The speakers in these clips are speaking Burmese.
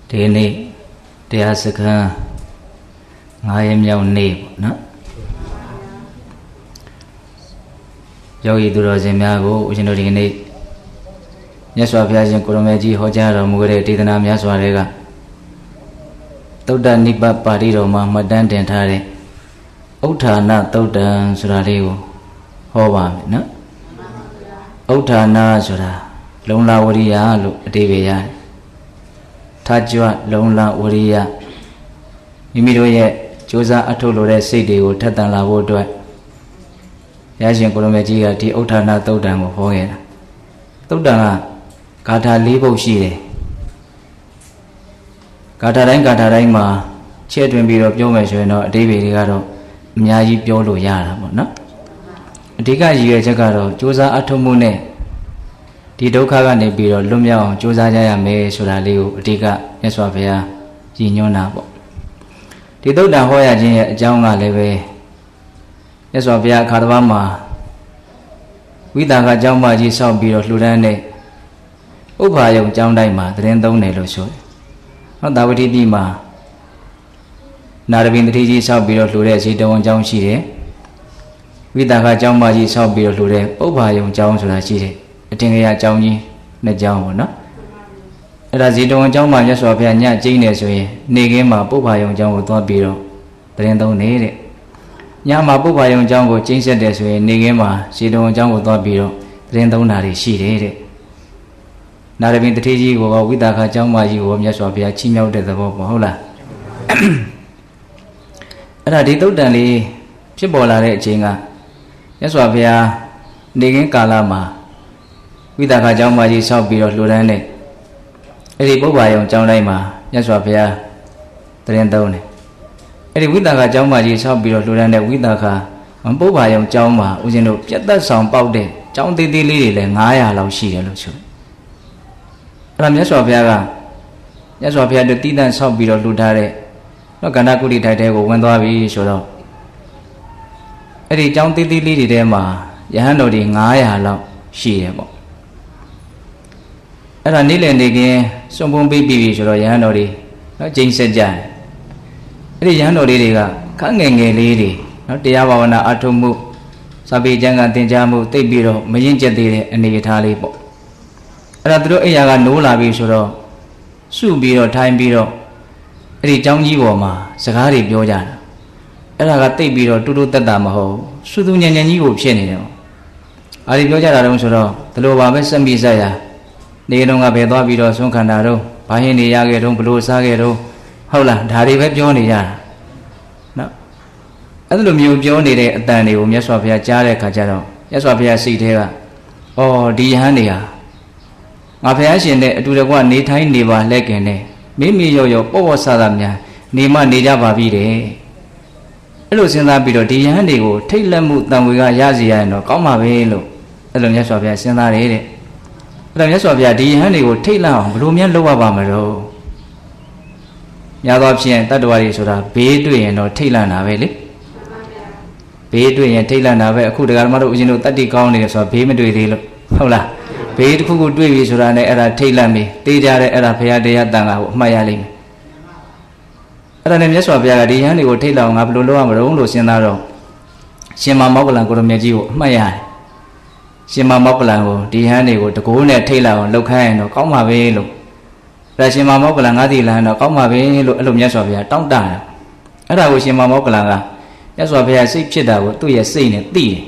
ဒီနေ့တရားစခန်း9ရက်မြောက်နေ့ပေါ့နော်ယောဂီသူတော်စင်များကိုဦးဇင်းတို့ဒီနေ့မြတ်စွာဘုရားရှင်ကိုရမေကြီးဟောကြားတော်မူခဲ့တဲ့ဒေသနာများစွာတွေကသုဒ္ဓနိဗ္ဗာန်ပါဠိတော်မှာမှတ်တမ်းတင်ထားတဲ့ဥဋ္ဌာဏသုဒ္ဓံဆိုတာလေးကိုဟောပါမယ်နော်ဥဋ္ဌာဏဆိုတာလုံလဝရိယလို့အဓိပ္ပာယ်ရတယ်ထာကြွလုံလဝရိယမိမိတို့ရဲ့ကြိုးစားအထုတ်လို့တဲ့စိတ်တွေကိုထက်သန်လာဖို့အတွက်ဘုရားရှင်ကိုရမေကြီးကဒီဥဋ္ဌာဏသုဒ္ဓံကိုဟောခဲ့တာသုဒ္ဓံကဂါထာ၄ပုဒ်ရှိတယ်ဂါထာတိုင်းမှာချဲ့တွင်ပြီးတော့ပြောမယ်ဆိုရင်တော့အဓိပ္ပာယ်တွေကတော့အများကြီးပြောလို့ရတာပေါ့နော်အဓိကရည်ရွယ်ချက်ကတော့ကြိုးစားအထုတ်မှုနဲ့ဒီဒုက္ခကနေပြီးတော့လွတ်မြောက်အောင်ကြိုးစားကြရမယ်ဆိုတာလေးကိုအဓိကမြတ်စွာဘုရားရည်ညွှန်းတာပေါ့ဒီသုဒ္ဓံဟောရခြင်းရဲ့အကြောင်းကလည်းပဲမြတ်စွာဘုရားအခါတစ်ပါးမှာဝိသကကျောင်းမကြီးဆောက်ပြီးတော့လှူဒန်းတဲ့ဥပ္ပါယုံကျောင်းတိုင်းမှာသတင်းသုံးတယ်လို့ဆိုတယ်။ဟောတာဝတိပြည်မှာနာရဘိန္ဒတိကြီးဆောက်ပြီးတော့လှူတဲ့ဇေတဝန်ကျောင်းရှိတယ်။ဝိသကကျောင်းမကြီးဆောက်ပြီးတော့လှူတဲ့ဥပ္ပါယုံကျောင်းဆိုတာရှိတယ်။အထင်ကရကျောင်းကြီးနှစ်ကျောင်းပေါ့နော်။အဲ့ဒါဇေတဝန်ကျောင်းမှာမြတ်စွာဘုရားညကျင်းနေဆိုရင်နေခင်းမှာဥပ္ပါယုံကျောင်းကိုသွားပြီးတော့သတင်းသုံးနေတဲ့ညမှာပုပ္ပါယုံကျောင်းကိုကျင်းဆက်တယ်ဆိုရင်နေခင်းမှာဇေတဝန်ကျောင်းကိုသွားပြီးတော့သတင်းသုံးတာတွေရှိတယ်တဲ့နာရဘိန္ဒတိကြီးကိုဝိသကကျောင်းမကြီးကိုမြတ်စွာဘုရားချီးမြှောက်တဲ့သဘောပေါ့ဟုတ်လားအဲ့ဒါဒီသုတ်တန်လေးဖြစ်ပေါ်လာတဲ့အချိန်ကမြတ်စွာဘုရားနေခင်းကာလမှာဝိသကကျောင်းမကြီးဆောက်ပြီးတော့လှူဒန်းတဲ့အဲ့ဒီပုပ္ပါယုံကျောင်းတိုင်းမှာမြတ်စွာဘုရားသတင်းသုံးတယ်အဲ့ဒီဝိသကကျောင်းမကြီးဆောက်ပြီးတော့လှူဒန်းတဲ့ဝိသကပုပ္ပါယုံကျောင်းမှာဦးဇင်းတို့ပြတ်သက်ဆောင်ပေါက်တဲ့ကျောင်းသေးသေးလေးတွေလည်း900လောက်ရှိတယ်လို့ဆိုအဲ့ဒါမြတ်စွာဘုရားတို့တည်တံ့ဆောက်ပြီးတော့လှူထားတဲ့ကန္ဓကုဋိထိုက်တဲကိုဝင်သွားပြီဆိုတော့အဲ့ဒီကျောင်းသေးသေးလေးတွေထဲမှာယဟန်တော်တွေ900လောက်ရှိတယ်ပေါ့အဲ့ဒါနေ့လည်နေခင်းစွန့်ပုံပေးပြီးပြီဆိုတော့ယဟန်တော်တွေကျိန်းဆက်ကြတယ်အဲ့ဒီယဟန်တော်လေးတွေကခန့်ငယ်ငယ်လေးတွေနော်တရားဘာဝနာအထုမှုစာပေကျမ်းကသင်ကြားမှုသိပြီးတော့မရင်ကျက်သေးတဲ့အနေအထားလေးပေါ့အဲ့ဒါသူတို့အိယာကနိုးလာပြီဆိုတော့စုပြီးတော့ထိုင်ပြီးတော့အဲ့ဒီကျောင်းကြီးပေါ်မှာစကားတွေပြောကြတာအဲ့ဒါကသိပြီးတော့တူတူတက်တာမဟုတ်စူးစူးညံညံကြီးကိုဖြစ်နေတယ်အားဒီပြောကြတာတုံးဆိုတော့ဒီလိုပါပဲစက်မိဆက်ရနေတုံးကဘယ်သွားပြီးတော့ဆုံးခန္ဓာတော့ဘာဟင်းနေရခဲ့တုံးဘလို့စားခဲ့တုံးဟုတ်လားဒါတွေပဲပြောနေကြတာနော်အဲ့လိုမျိုးပြောနေတဲ့အတန်တွေကိုမြတ်စွာဘုရားကြားတဲ့အခါကျတော့မြတ်စွာဘုရားစိတ်ထဲကအော်ဒီယဟန်တွေဟာငါဘုရားရှင်နဲ့အတူတကွနေထိုင်းနေပါလက်ခင်နဲ့မိမိရောရောပေါ့ပေါ့ဆဆများနေမနေကြပါပြီတဲ့အဲ့လိုစဉ်းစားပြီးတော့ဒီယဟန်တွေကိုထိတ်လက်မှုတန်ဝေကရစီရရင်တော့ကောင်းပါပဲလို့အဲ့လိုမြတ်စွာဘုရားစဉ်းစားတယ်တဲ့အဲ့တော့မြတ်စွာဘုရားဒီယဟန်တွေကိုထိတ်လက်အောင်ဘယ်လိုများလုပ်ရပါမလို့များသောဖြင့်တတ္တဝါတွေဆိုတာဘေးတွေ့ရင်တော့ထိတ်လန့်တာပဲလေဘေးတွေ့ရင်ထိတ်လန့်တာပဲအခုတရားဓမ္မတို့ဦးဇင်းတို့တတ္တိကောင်းနေတယ်ဆိုတာဘေးမတွေ့သေးလို့ဟုတ်လားဘေးတစ်ခုခုတွေ့ပြီဆိုတာနဲ့အဲ့ဒါထိတ်လန့်ပြီတေးကြတဲ့အဲ့ဒါဘုရားတရားတန်ခါကိုအမှတ်ရလိမ့်မယ်အဲ့ဒါနဲ့မြတ်စွာဘုရားကဒီယဟန်တွေကိုထိတ်လန့်အောင်ငါဘယ်လိုလုပ်ရမလို့လို့စဉ်းစားတော့ရှင်မောဂလန်ကိုရမေကြီးကိုအမှတ်ရတယ်ရှင်မောဂလန်ကိုဒီယဟန်တွေကိုတကိုးနဲ့ထိတ်လန့်အောင်လှုပ်ခိုင်းရင်တော့ကောင်းပါပဲလို့ဒါရှင်မောဂလန်ငါးတီလန်တော့ကောင်းပါပဲလို့အဲ့လိုမြတ်စွာဘုရားတောင်းတတယ်အဲ့ဒါကိုရှင်မောဂလန်ကမြတ်စွာဘုရားစိတ်ဖြစ်တာကိုသူ့ရဲ့စိတ်နဲ့သိတယ်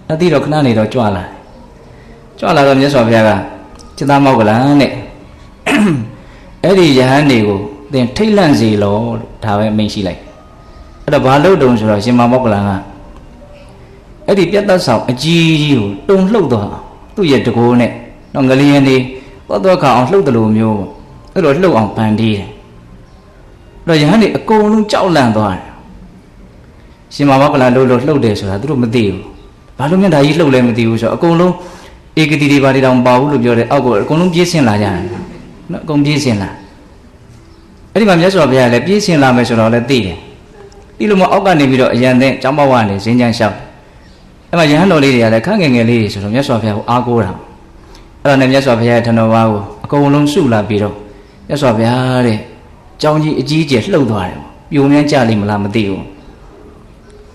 အဲ့ဒီတော့ခဏနေတော့ကြွလာတော့မြတ်စွာဘုရားကจิตမောဂလန်နဲ့အဲ့ဒီယဟန်တွေကိုသင်ထိတ်လန့်စေလို့ဒါပဲအမိန့်ရှိလိုက်အဲ့တော့ဘာလို့တုံးဆိုတော့ရှင်မောဂလန်ကအဲ့ဒီပြတ်သက်ဆောင်အကြီးကြီးကိုတုံလှုပ်တော့သူ့ရဲ့တကိုးနဲ့တော့ငလျင်နေတော့ခါအောင်လှုပ်တယ်လို့မျိုးအဲ့လိုလှုပ်အောင်ဖန်တီးတယ်အဲ့တော့ယဟန်တွေအကုန်လုံးကြောက်လန့်သွားတယ်ရှင်မောဂလန်လို့လှုပ်တယ်ဆိုတာသူတို့မသိဘူးဘာလို့များဒါကြီးလှုပ်လဲမသိဘူးဆိုတော့အကုန်လုံးဧကတိတွေဘာတွေတောင်ပါဘူးလို့ပြောတယ်အောက်ကိုအကုန်လုံးပြေးဆင်းလာကြတယ်နော်အကုန်ပြေးဆင်းလာအဲ့ဒီမှာမြတ်စွာဘုရားလည်းပြေးဆင်းလာမယ်ဆိုတော့လည်းသိတယ်ပြီးလို့မအောက်ကနေပြီးတော့အရန်တဲ့ကျောင်းပေါက်ကနေဇင်းချမ်းလျှောက်အဲ့မှာယဟန်တော်လေးတွေကလည်းခန့်ငယ်ငယ်လေးတွေဆိုတော့မြတ်စွာဘုရားကိုအားကိုးတာ အဲ့ဒါနဲ့မြတ်စွာဘုရားရဲ့ထံတော်ဘာကိုအကုန်လုံးစုလာပြီးတော့မြတ်စွာဘုရားတဲ့ကြောင်းကြီးအကြီးကျယ်လှုပ်သွားတယ်ပြိုမြန်းကြလိမ့်မလားမသိဘူး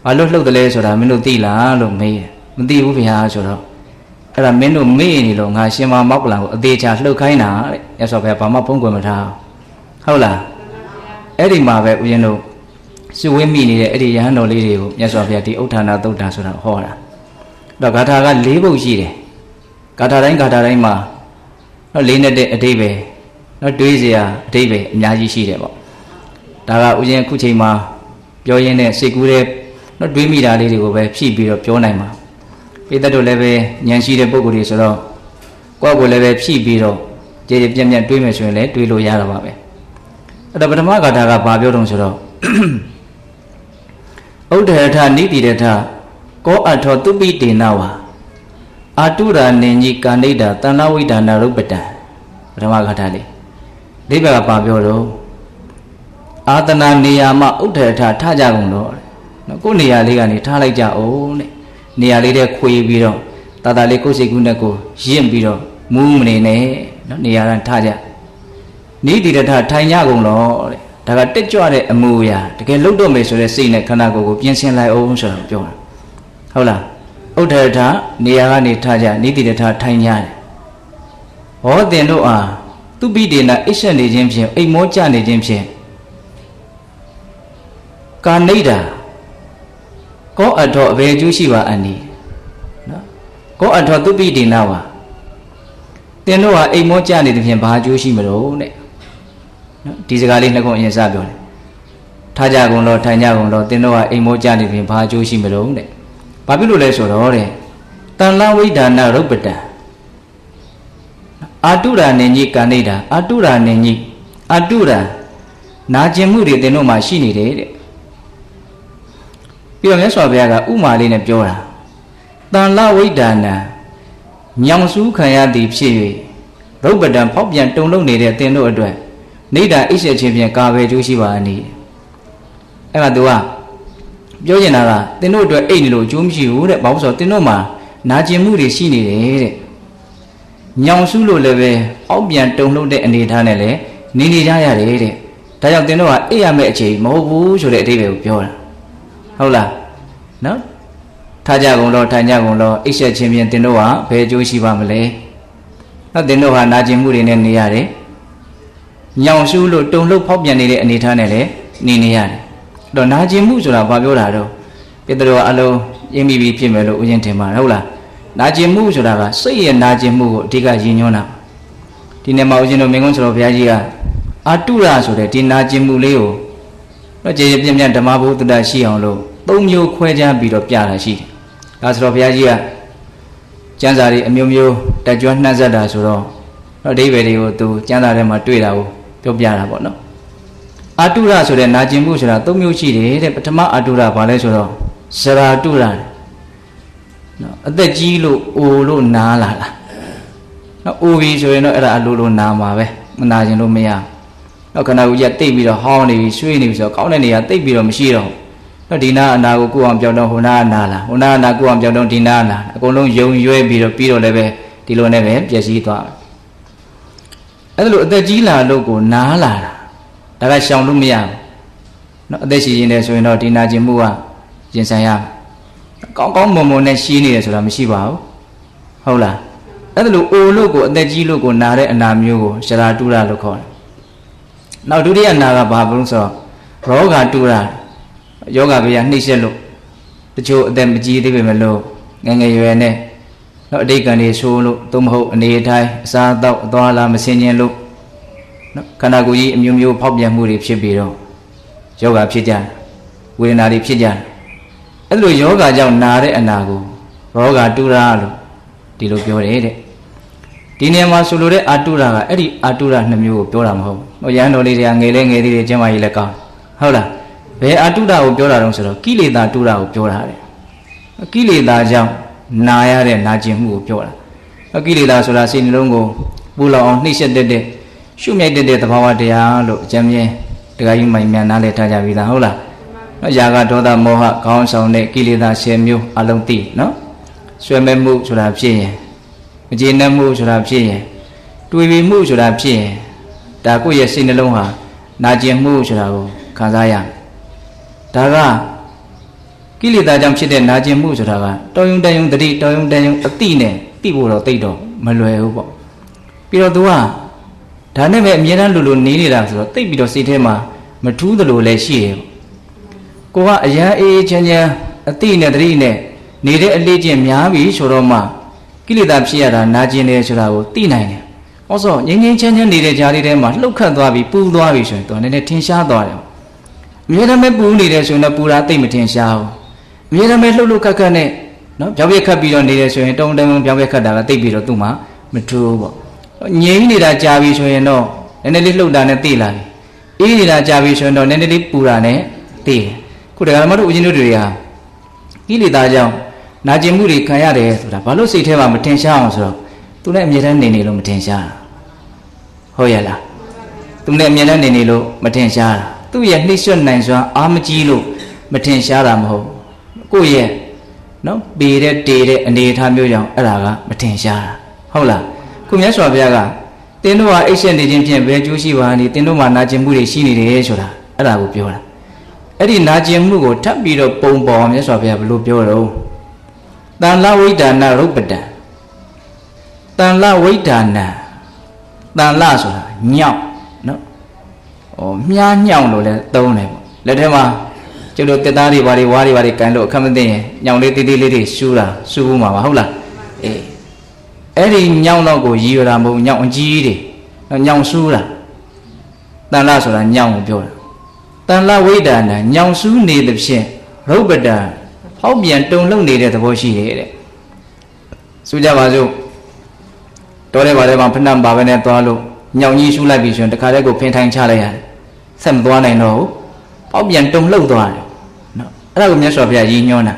ဘာလို့လှုပ်တယ်လဲဆိုတာမင်းတို့သိလားလို့မေးတယ်မသိဘူးဗျာဆိုတော့အဲ့ဒါမင်းတို့မေ့နေလို့ငါရှင်မမောက္ကလံကိုအသေးချာလှုပ်ခိုင်းတာတဲ့မြတ်စွာဘုရားဘာမှဖုံးကွယ်မထားဟုတ်လားအဲ့ဒီမှာပဲဦးဇင်းတို့စုဝေးမိနေတဲ့အဲ့ဒီယဟန်တော်လေးတွေကိုမြတ်စွာဘုရားဒီဥဋ္ဌာဏသုတ်တာဆိုတာဟောတာတော့ဂါထာက၄ပုဒ်ရှိတယ်ဂါထာတိုင်းမှာတော့လေးနဲ့တဲ့အဓိပ္ပာယ်တော့တွေးစရာအဓိပ္ပာယ်အများကြီးရှိတယ်ပေါ့ဒါကဥစဉ်ခုချိန်မှာပြောရင်းနဲ့စိတ်ကူးတဲ့တော့တွေးမိတာလေးတွေကိုပဲဖြည့်ပြီးတော့ပြောနိုင်မှာပိဿတို့လည်းပဲဉာဏ်ရှိတဲ့ပုဂ္ဂိုလ်တွေဆိုတော့ကိုယ့်ကိုယ်လည်းပဲဖြည့်ပြီးတော့ကြည်ပြန့်တွေးမယ်ဆိုရင်လည်းတွေးလို့ရတာပါပဲအဲ့တော့ပထမဂါထာကဘာပြောတုံးဆိုတော့ဥဒ္ဓရထနိတိရထကောအထောသူပိတေနဝါအာတုရာနေညိကာဏိတာတဏ္ဍဝိဒါနာရုပ္ပတံပထမဂါထာလေးဒီဘက်ကဘာပြောတော့အာတနာနေရာမှာဥဒ္ဓရထထားကြကုန်တော့နော်ကိုယ်နေရာလေးကနေထားလိုက်ကြအောင်တဲ့နေရာလေးတဲ့ခွေပြီးတော့တာတာလေးကိုယ်စိတ်ကူးနဲ့ကိုရင့်ပြီးတော့မူးမနေနဲ့နော်နေရာကထားကြနိတိရထထိုင်ကြကုန်တော့တဲ့ဒါကတက်ကြွတဲ့အမှုရာတကယ်လှုပ်တော့မယ်ဆိုတဲ့စိတ်နဲ့ခန္ဓာကိုယ်ကိုပြင်ဆင်လိုက်အောင်ဆိုတော့ပြောတာဟုတ်လားဥဒ္ဓရထနေရာကနေထားကြနိတိရထထိုင်ကြတယ်ဟောတင်တို့အားသူပိတေနအိရှက်နေခြင်းဖြင့်အိမ်မောကြနေခြင်းဖြင့်ကာဏိတာကောအထောအဘယ်အကျိုးရှိပါအန်ဒီနော်ကောအထောသူပိတေနဝါတင်တို့ဟာအိမ်မောကြနေသဖြင့်ဘာအကျိုးရှိမလို့တဲ့နော်ဒီစကားလေးနှစ်ခုအရင်စပြောတယ်ထားကြကုန်တော့ထိုင်ကြကုန်တော့တင်တို့ဟာအိမ်မောကြနေသဖြင့်ဘာအကျိုးရှိမလို့တဲ့ဘာဖြစ်လို့လဲဆိုတော့တဲ့တဏ္ဍဝိဒါနာရုပ္ပတံအာတုရာနေညိကာဏိတာအာတုရာနေညိအာတုရာနာကျင်မှုတွေတင်တို့မှာရှိနေတယ်တဲ့ပြီးတော့မြတ်စွာဘုရားကဥမာလေးနဲ့ပြောတာတဏ္ဍဝိဒါနာညောင်စုခံရသည်ဖြစ်၍ရုပ္ပတံဖောက်ပြန်တုံလုံးနေတဲ့တင်တို့အတွက်နေတာအိရှက်ခြင်းဖြင့်ကာပဲကျိုးရှိပါအနေအဲ့မှာသူကပြောချင်တာကတင်တို့အတွက်အိတ်နေလို့အကျိုးမရှိဘူးတဲ့ဘာလို့ဆိုတော့တင်တို့မှာနာကျင်မှုတွေရှိနေတယ်တဲ့ညောင်စုလို့လည်းပဲအောက်ပြန်တုံလုံးတဲ့အနေထားနဲ့လည်းနေနေကြရတယ်တဲ့ဒါကြောင့်တင်တို့ကအိတ်ရမယ့်အခြေမဟုတ်ဘူးဆိုတဲ့အဓိပ္ပာယ်ကိုပြောတာဟုတ်လားနော်ထားကြကုန်တော့ထိုင်ကြကုန်တော့အိရှက်ခြင်းဖြင့်တင်တို့ကဘယ်အကျိုးရှိပါမလဲနော်တင်တို့ဟာနာကျင်မှုတွေနဲ့နေရတယ်ညောင်စုလို့တုံလုံးဖောက်ပြန်နေတဲ့အနေထားနဲ့လည်းနေရတယ်တော့နာကျင်မှုဆိုတာဘာပြောတာတော့ပိတ္တရောအလုံးရင်းမိပြီးဖြစ်မယ်လို့ဥစဉ်ထင်ပါဟုတ်လားနာကျင်မှုဆိုတာကစိတ်ရဲ့နာကျင်မှုကိုအဓိကရည်ညွှန်းတာဒီနေ့မှာဥစဉ်တို့မင်းကုန်းဆရာဘုရားကြီးကအာတုရဆိုတဲ့ဒီနာကျင်မှုလေးကိုတော့ကျေပြင်းဓမ္မဘုဒ္ဓရှိအောင်လို့၃မျိုးခွဲခြားပြီးတော့ပြတာရှိတယ်ဒါဆိုတော့ဘုရားကြီးကကျမ်းစာတွေအမျိုးမျိုးတက်ကြွနှံ့ဆက်တာဆိုတော့အဓိပ္ပာယ်တွေကိုသူကျမ်းစာထဲမှာတွေ့တာကိုပြောပြတာပေါ့နော်အာတုရဆိုတဲ့နာကျင်မှုဆိုတာ၃မျိုးရှိတယ်တဲ့ပထမအာတုရဘာလဲဆိုတော့ဇရာတုရနော်အသက်ကြီးလို့အိုလို့နားလာလားနော်အိုပြီဆိုရင်တော့အဲ့ဒါအလိုလိုနာမှာပဲမနာကျင်လို့မရနော်ခန္ဓာကိုယ်ကြီးတိတ်ပြီးတော့ဟောင်းနေပြီရွှေ့နေပြီဆိုတော့ကောင်းတဲ့နေရာတိတ်ပြီးတော့မရှိတော့နော်ဒီနာအနာကိုကိုအောင်ပြောင်းတော့ဟိုနာအနာလားဟိုနာအနာကိုအောင်ပြောင်းတော့ဒီနာလားအကုန်လုံးယုံရွဲပြီးတော့လည်းပဲဒီလိုနဲ့ပဲပျက်စီးသွားအဲ့ဒါလိုအသက်ကြီးလာလို့ကိုနားလာတာဒါကရှောင်လို့မရဘူးနော်အသက်ရှိရင်လည်းဆိုရင်တော့ဒီနာကျင်မှုကရင်ဆိုင်ရကောင်းကောင်းမွန်မွန်နဲ့ရှိနေတယ်ဆိုတာမရှိပါဘူးဟုတ်လားအဲ့ဒါလိုအိုလို့ကိုအသက်ကြီးလို့ကိုနာတဲ့အနာမျိုးကိုရှရာတုရလို့ခေါ်တယ်နောက်ဒုတိယနာကဘာလို့ဆိုတော့ရောဂါတုရယောဂဘေးကနှိမ့်ဆက်လို့တချို့အသက်မကြီးသေးပေမဲ့လို့ငယ်ငယ်ရွယ်နဲ့နော်အတိတ်ကံတွေဆိုးလို့သို့မဟုတ်အနေအထိုင်အစားအသောက်အသွားလာမစင်ခြင်းလို့နော်ခန္ဓာကိုယ်ကြီးအမျိုးမျိုးဖောက်ပြန်မှုတွေဖြစ်ပြီးတော့ယောဂဖြစ်ကြတယ်ဝေဒနာတွေဖြစ်ကြတယ်အဲ့လိုယောဂကြောင့်နာတဲ့အနာကိုရောဂါတုရလို့ဒီလိုပြောတယ်တဲ့ဒီနေရာမှာဆိုလိုတဲ့အာတုရကအဲ့ဒီအာတုရနှစ်မျိုးကိုပြောတာမဟုတ်ဘူးရဟန်းတော်လေးတွေကငယ်လေးငယ်သေးတွေကျမ်းမာရေးလည်းကောင်းဟုတ်လားဘယ်အာတုရကိုပြောတာတုံးဆိုတော့ကိလေသာတုရကိုပြောတာတဲ့ကိလေသာကြောင့်နာရတဲ့နာကျင်မှုကိုပြောတာကိလေသာဆိုတာစိတ်နှလုံးကိုပူလောင်အောင်နှိမ့်ဆက်တဲ့ရှုမြိုက်တဲ့သဘာဝတရားလို့အကျဉ်းမြင်တရားကြီးမှန်မြန်နားလည်ထားကြပြီလားဟုတ်လားနော်ຢာကဒေါသမောဟခေါင်းဆောင်တဲ့ကိလေသာ10မျိုးအလုံးသိနော်ဆွဲမဲ့မှုဆိုတာဖြစ်ရင် ကျေနပ်မှုဆိုတာဖြစ်ရင်တွေ့ပြီးမှုဆိုတာဖြစ်ရင်ဒါကိုယ့်ရဲ့စိတ်နှလုံးဟာနာကျင်မှုဆိုတာကိုခံစားရဒါကကိလေသာကြောင့်ဖြစ်တဲ့နာကျင်မှုဆိုတာကတော်ယုံတန်ယုံတတိတော်ယုံတန်ယုံအတိနဲ့သိဖို့တော့သိတော့မလွယ်ဘူးပေါ့ပြီးတော့ तू ကဒါနဲ့ပဲအမြဲတမ်းလိုနေနေတာဆိုတော့သိပြီးတော့စိတ်ထဲမှာမထူးသလိုလည်းရှိတယ်ကိုကအရန်အေးချမ်းချမ်းအတိနဲ့တတိနဲ့နေတဲ့အလေးချင်းများပြီဆိုတော့မှကိလေသာဖြစ်ရတာနာကျင်တယ်ဆိုတာကိုသိနိုင်တယ်။အော်ဆိုငြိမ်းငြိမ်းချမ်းချမ်းနေတဲ့ကြားလေးထဲမှာလှုပ်ခတ်သွားပြီးပူသွားပြီဆိုရင်တော့နည်းနည်းထင်ရှားသွားတယ်။အမြဲတမ်းပဲပူနေတယ်ဆိုရင်တော့ပူတာသိမထင်ရှားဘူး။အမြဲတမ်းပဲလှုပ်လှုပ်ခတ်ခတ်နဲ့နော်ပြောင်းပြက်ခတ်ပြီးတော့နေတယ်ဆိုရင်တုံတုံပြောင်းပြက်ခတ်တာကသိပြီးတော့သူ့မှာမထူးဘူးပေါ့။ငြိမ်းနေတာကြာပြီဆိုရင်တော့နည်းနည်းလေးလှုပ်တာနဲ့သိလာပြီ။အေးနေတာကြာပြီဆိုရင်တော့နည်းနည်းလေးပူတာနဲ့သိတယ်။ခုတကယ်မှတို့ဦးဇင်းတို့တွေဟာကိလေသာကြောင့်နာကျင်မှုတွေခံရတယ်ဆိုတာဘာလို့စိတ်ထဲမှာမထင်ရှားအောင်ဆိုတော့သူနဲ့အမြဲတမ်းနေလို့မထင်ရှားတာဟုတ်ရဲ့လားသူနဲ့အမြဲတမ်းနေလို့မထင်ရှားတာသူ့ရဲ့နှိမ့်ရွှတ်နိုင်စွာအားမကြီးလို့မထင်ရှားတာမဟုတ်ကိုယ့်ရဲ့နော်ပေတဲ့တေတဲ့အနေအထားမျိုးကြောင့်အဲ့ဒါကမထင်ရှားတာဟုတ်လားခုမြတ်စွာဘုရားကတင်းတို့ဟာအိတ်ဆက်နေခြင်းဖြင့်ဘယ်ကျိုးရှိပါနည်းတင်းတို့မှာနာကျင်မှုတွေရှိနေတယ်ဆိုတာအဲ့ဒါကိုပြောတာအဲ့ဒီနာကျင်မှုကိုထပ်ပြီးတော့ပုံပေါ်မြတ်စွာဘုရားဘယ်လိုပြောတော့တန်လဝိဒါနရုပ်ပတံတန်လဝိဒါနတန်လဆိုတာညောင်းနော်မြားညောင်းလို့လည်းသုံးတယ်ပေါ့လက်ထဲမှာကျတို့တက်သားတွေဘာတွေဝါးတွေဘာတွေကန်လို့အခက်မသိရင်ညောင်းလေးတေးသေးလေးတွေရှူးတာရှူးဘူးမှာပါဟုတ်လားအေးအဲ့ဒီညောင်းတော့ကိုရည်ရတာမဟုတ်ညောင်းအကြီးတွေညောင်းရှူးတာတန်လဆိုတာညောင်းကိုပြောတာတန်လဝိဒါနညောင်းရှူးနေသဖြင့်ရုပ်ပတံဟောက်ပြန်တုံလုံနေတဲ့သဘောရှိတယ်တဲ့ဆိုကြပါစို့တော်တဲ့ဘာလဲမှာဖဏပါပဲနဲ့သွားလို့ညောင်ကြီးရှူလိုက်ပြီဆိုရင်တခါတည်းကိုဖင်ထိုင်ချလိုက်ရတယ်ဆက်မသွားနိုင်တော့ဘူးဟောက်ပြန်တုံလှုပ်သွားတယ်နော်အဲ့ဒါကိုမြတ်စွာဘုရားရည်ညွှန်းတာ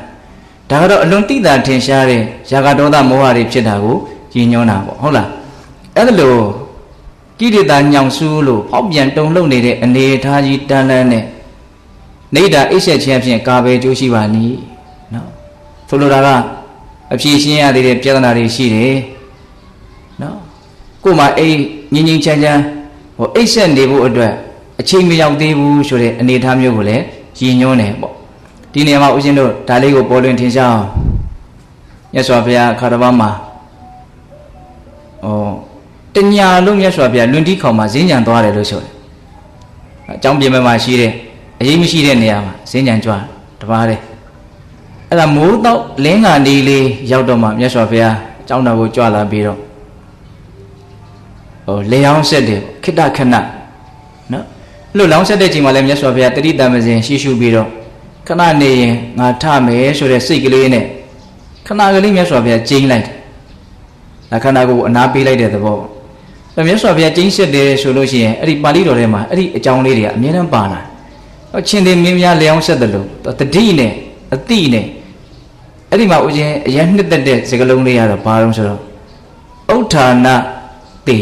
ဒါကတော့အလွန်တိတာထင်ရှားတဲ့ဇာကဒေါသမောဟတွေဖြစ်တာကိုရည်ညွှန်းတာပေါ့ဟုတ်လားအဲ့ဒါလို့ကိရိတာညောင်ရှူလို့ဟောက်ပြန်တုံလှုပ်နေတဲ့အနေအထားကြီးတန်းတန်းနဲ့နေတာအိတ်ဆက်ခြင်းဖြင့်ကာပဲကျိုးရှိပါနည်းနော်ဆိုလိုတာကအဖြေရှင်းရသေးတဲ့ပြဿနာတွေရှိတယ်နော်ကို့မှာအိငင်းငင်းချမ်းချမ်းဟိုအိတ်ဆက်နေဖို့အတွက်အချိန်မရောက်သေးဘူးဆိုတဲ့အနေအထားမျိုးကိုလည်းရည်ညွှန်းတယ်ပေါ့ဒီနေရာမှာဦးဇင်းတို့ဒါလေးကိုပေါ်လွင်ထင်ရှားအောင်မြတ်စွာဘုရားအခါတော်မှာတညာလုံးမြတ်စွာဘုရားလွင်တီးခေါင်မှာဈဉ္ဉံသွားတယ်လို့ဆိုတယ်အကြောင်းပြင်မဲ့မှာရှိတဲ့အရေးမရှိတဲ့နေရာမှာဈဉ္ဉံကြွားတပါးတယ်အဲ့ဒါမိုးတော့လင်းကနေလေးရောက်တော့မှမြတ်စွာဘုရားအကြောင်းတော်ကိုကြွလာပြီးတော့လေအောင်ဆက်တယ်ခိတ္တခဏနော်လို့လောင်းဆက်တဲ့ချိန်မှာလည်းမြတ်စွာဘုရားတတိတမဇင်ရှေ့ရှုပြီးတော့ခဏနေရင်ငါထမယ်ဆိုတဲ့စိတ်ကလေးနဲ့ခဏကလေးမြတ်စွာဘုရားကျင်းလိုက်တယ်။ခန္ဓာကိုယ်အနာပေးလိုက်တဲ့သဘောပေါ့။မြတ်စွာဘုရားကျင်းဆက်တယ်ဆိုလို့ရှိရင်အဲ့ဒီပါဠိတော်ထဲမှာအဲ့ဒီအကြောင်းလေးတွေကအမြဲတမ်းပါလာ။ချင်းတင်မင်းများလေအောင်ဆက်တယ်လို့တတိနဲ့အတိနဲ့အဲ့ဒီမှာဦးချင်းအရင်နှစ်သက်တဲ့စကားလုံးလေးရတော့ဘာလို့ဆိုတော့ဥဋ္ဌာဏတေ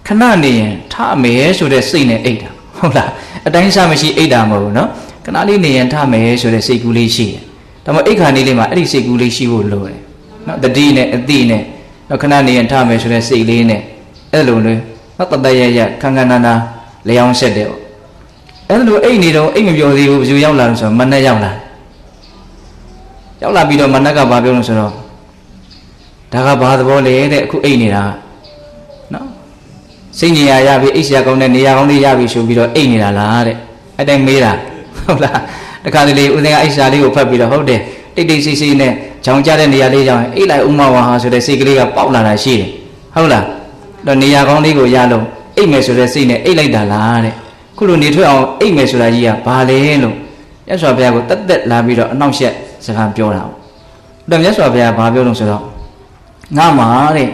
ခဏနေရင်ထမယ်ဆိုတဲ့စိတ်နဲ့အိတ်တာဟုတ်လားအတိုင်းစားမရှိအိတ်တာမဟုတ်ဘူးနော်ခဏလေးနေရင်ထမယ်ဆိုတဲ့စိတ်ကူးလေးရှိတယ်ဒါမှအိတ်ခါနေလေးမှာအဲ့ဒီစိတ်ကူးလေးရှိဖို့လိုတယ်နော်တတိနဲ့အတိနဲ့ခဏနေရင်ထမယ်ဆိုတဲ့စိတ်လေးနဲ့အဲ့လိုလေနော်တတရရခန်းခန်းနာနာလေအောင်ဆက်တယ်ပေါ့အဲ့လိုအိတ်နေတော့အိတ်မပြောသေးဘူးဘယ်သူရောက်လာလို့ဆိုတော့မနဲ့ရောက်လာပြီးတော့မနက်ကဘာပြောလို့ဆိုတော့ဒါကဘာသဘောလဲတဲ့အခုအိတ်နေတာနော်စိတ်ညင်ရပြီအိတ်ဆရာကောင်းတဲ့နေရာကောင်းလေးရပြီဆိုပြီးတော့အိတ်နေတာလားတဲ့အဲ့တိုင်းမေးတာဟုတ်လားတခါတလေဦးသိန်းကအိတ်ဆရာလေးကိုဖတ်ပြီးတော့ဟုတ်တယ်တိတ်တိတ်ဆိတ်ဆိတ်နဲ့ဂျောင်ကြတဲ့နေရာလေးကြောင့်အိတ်လိုက်ဥမဝါဟာဆိုတဲ့စိတ်ကလေးကပေါက်လာတာရှိတယ်ဟုတ်လားတော့နေရာကောင်းလေးကိုရလို့အိတ်မယ်ဆိုတဲ့စိတ်နဲ့အိတ်လိုက်တာလားတဲ့ခုလိုနေထွက်အောင်အိတ်မယ်ဆိုတာကြီးကဘာလဲလို့မြတ်စွာဘုရားကိုတက်တက်လာပြီးတော့အနှောင့်အယှက်စကားပြောတာပေါ့တော့မြတ်စွာဘုရားဘာပြောလို့ဆိုတော့ငါမှာတဲ့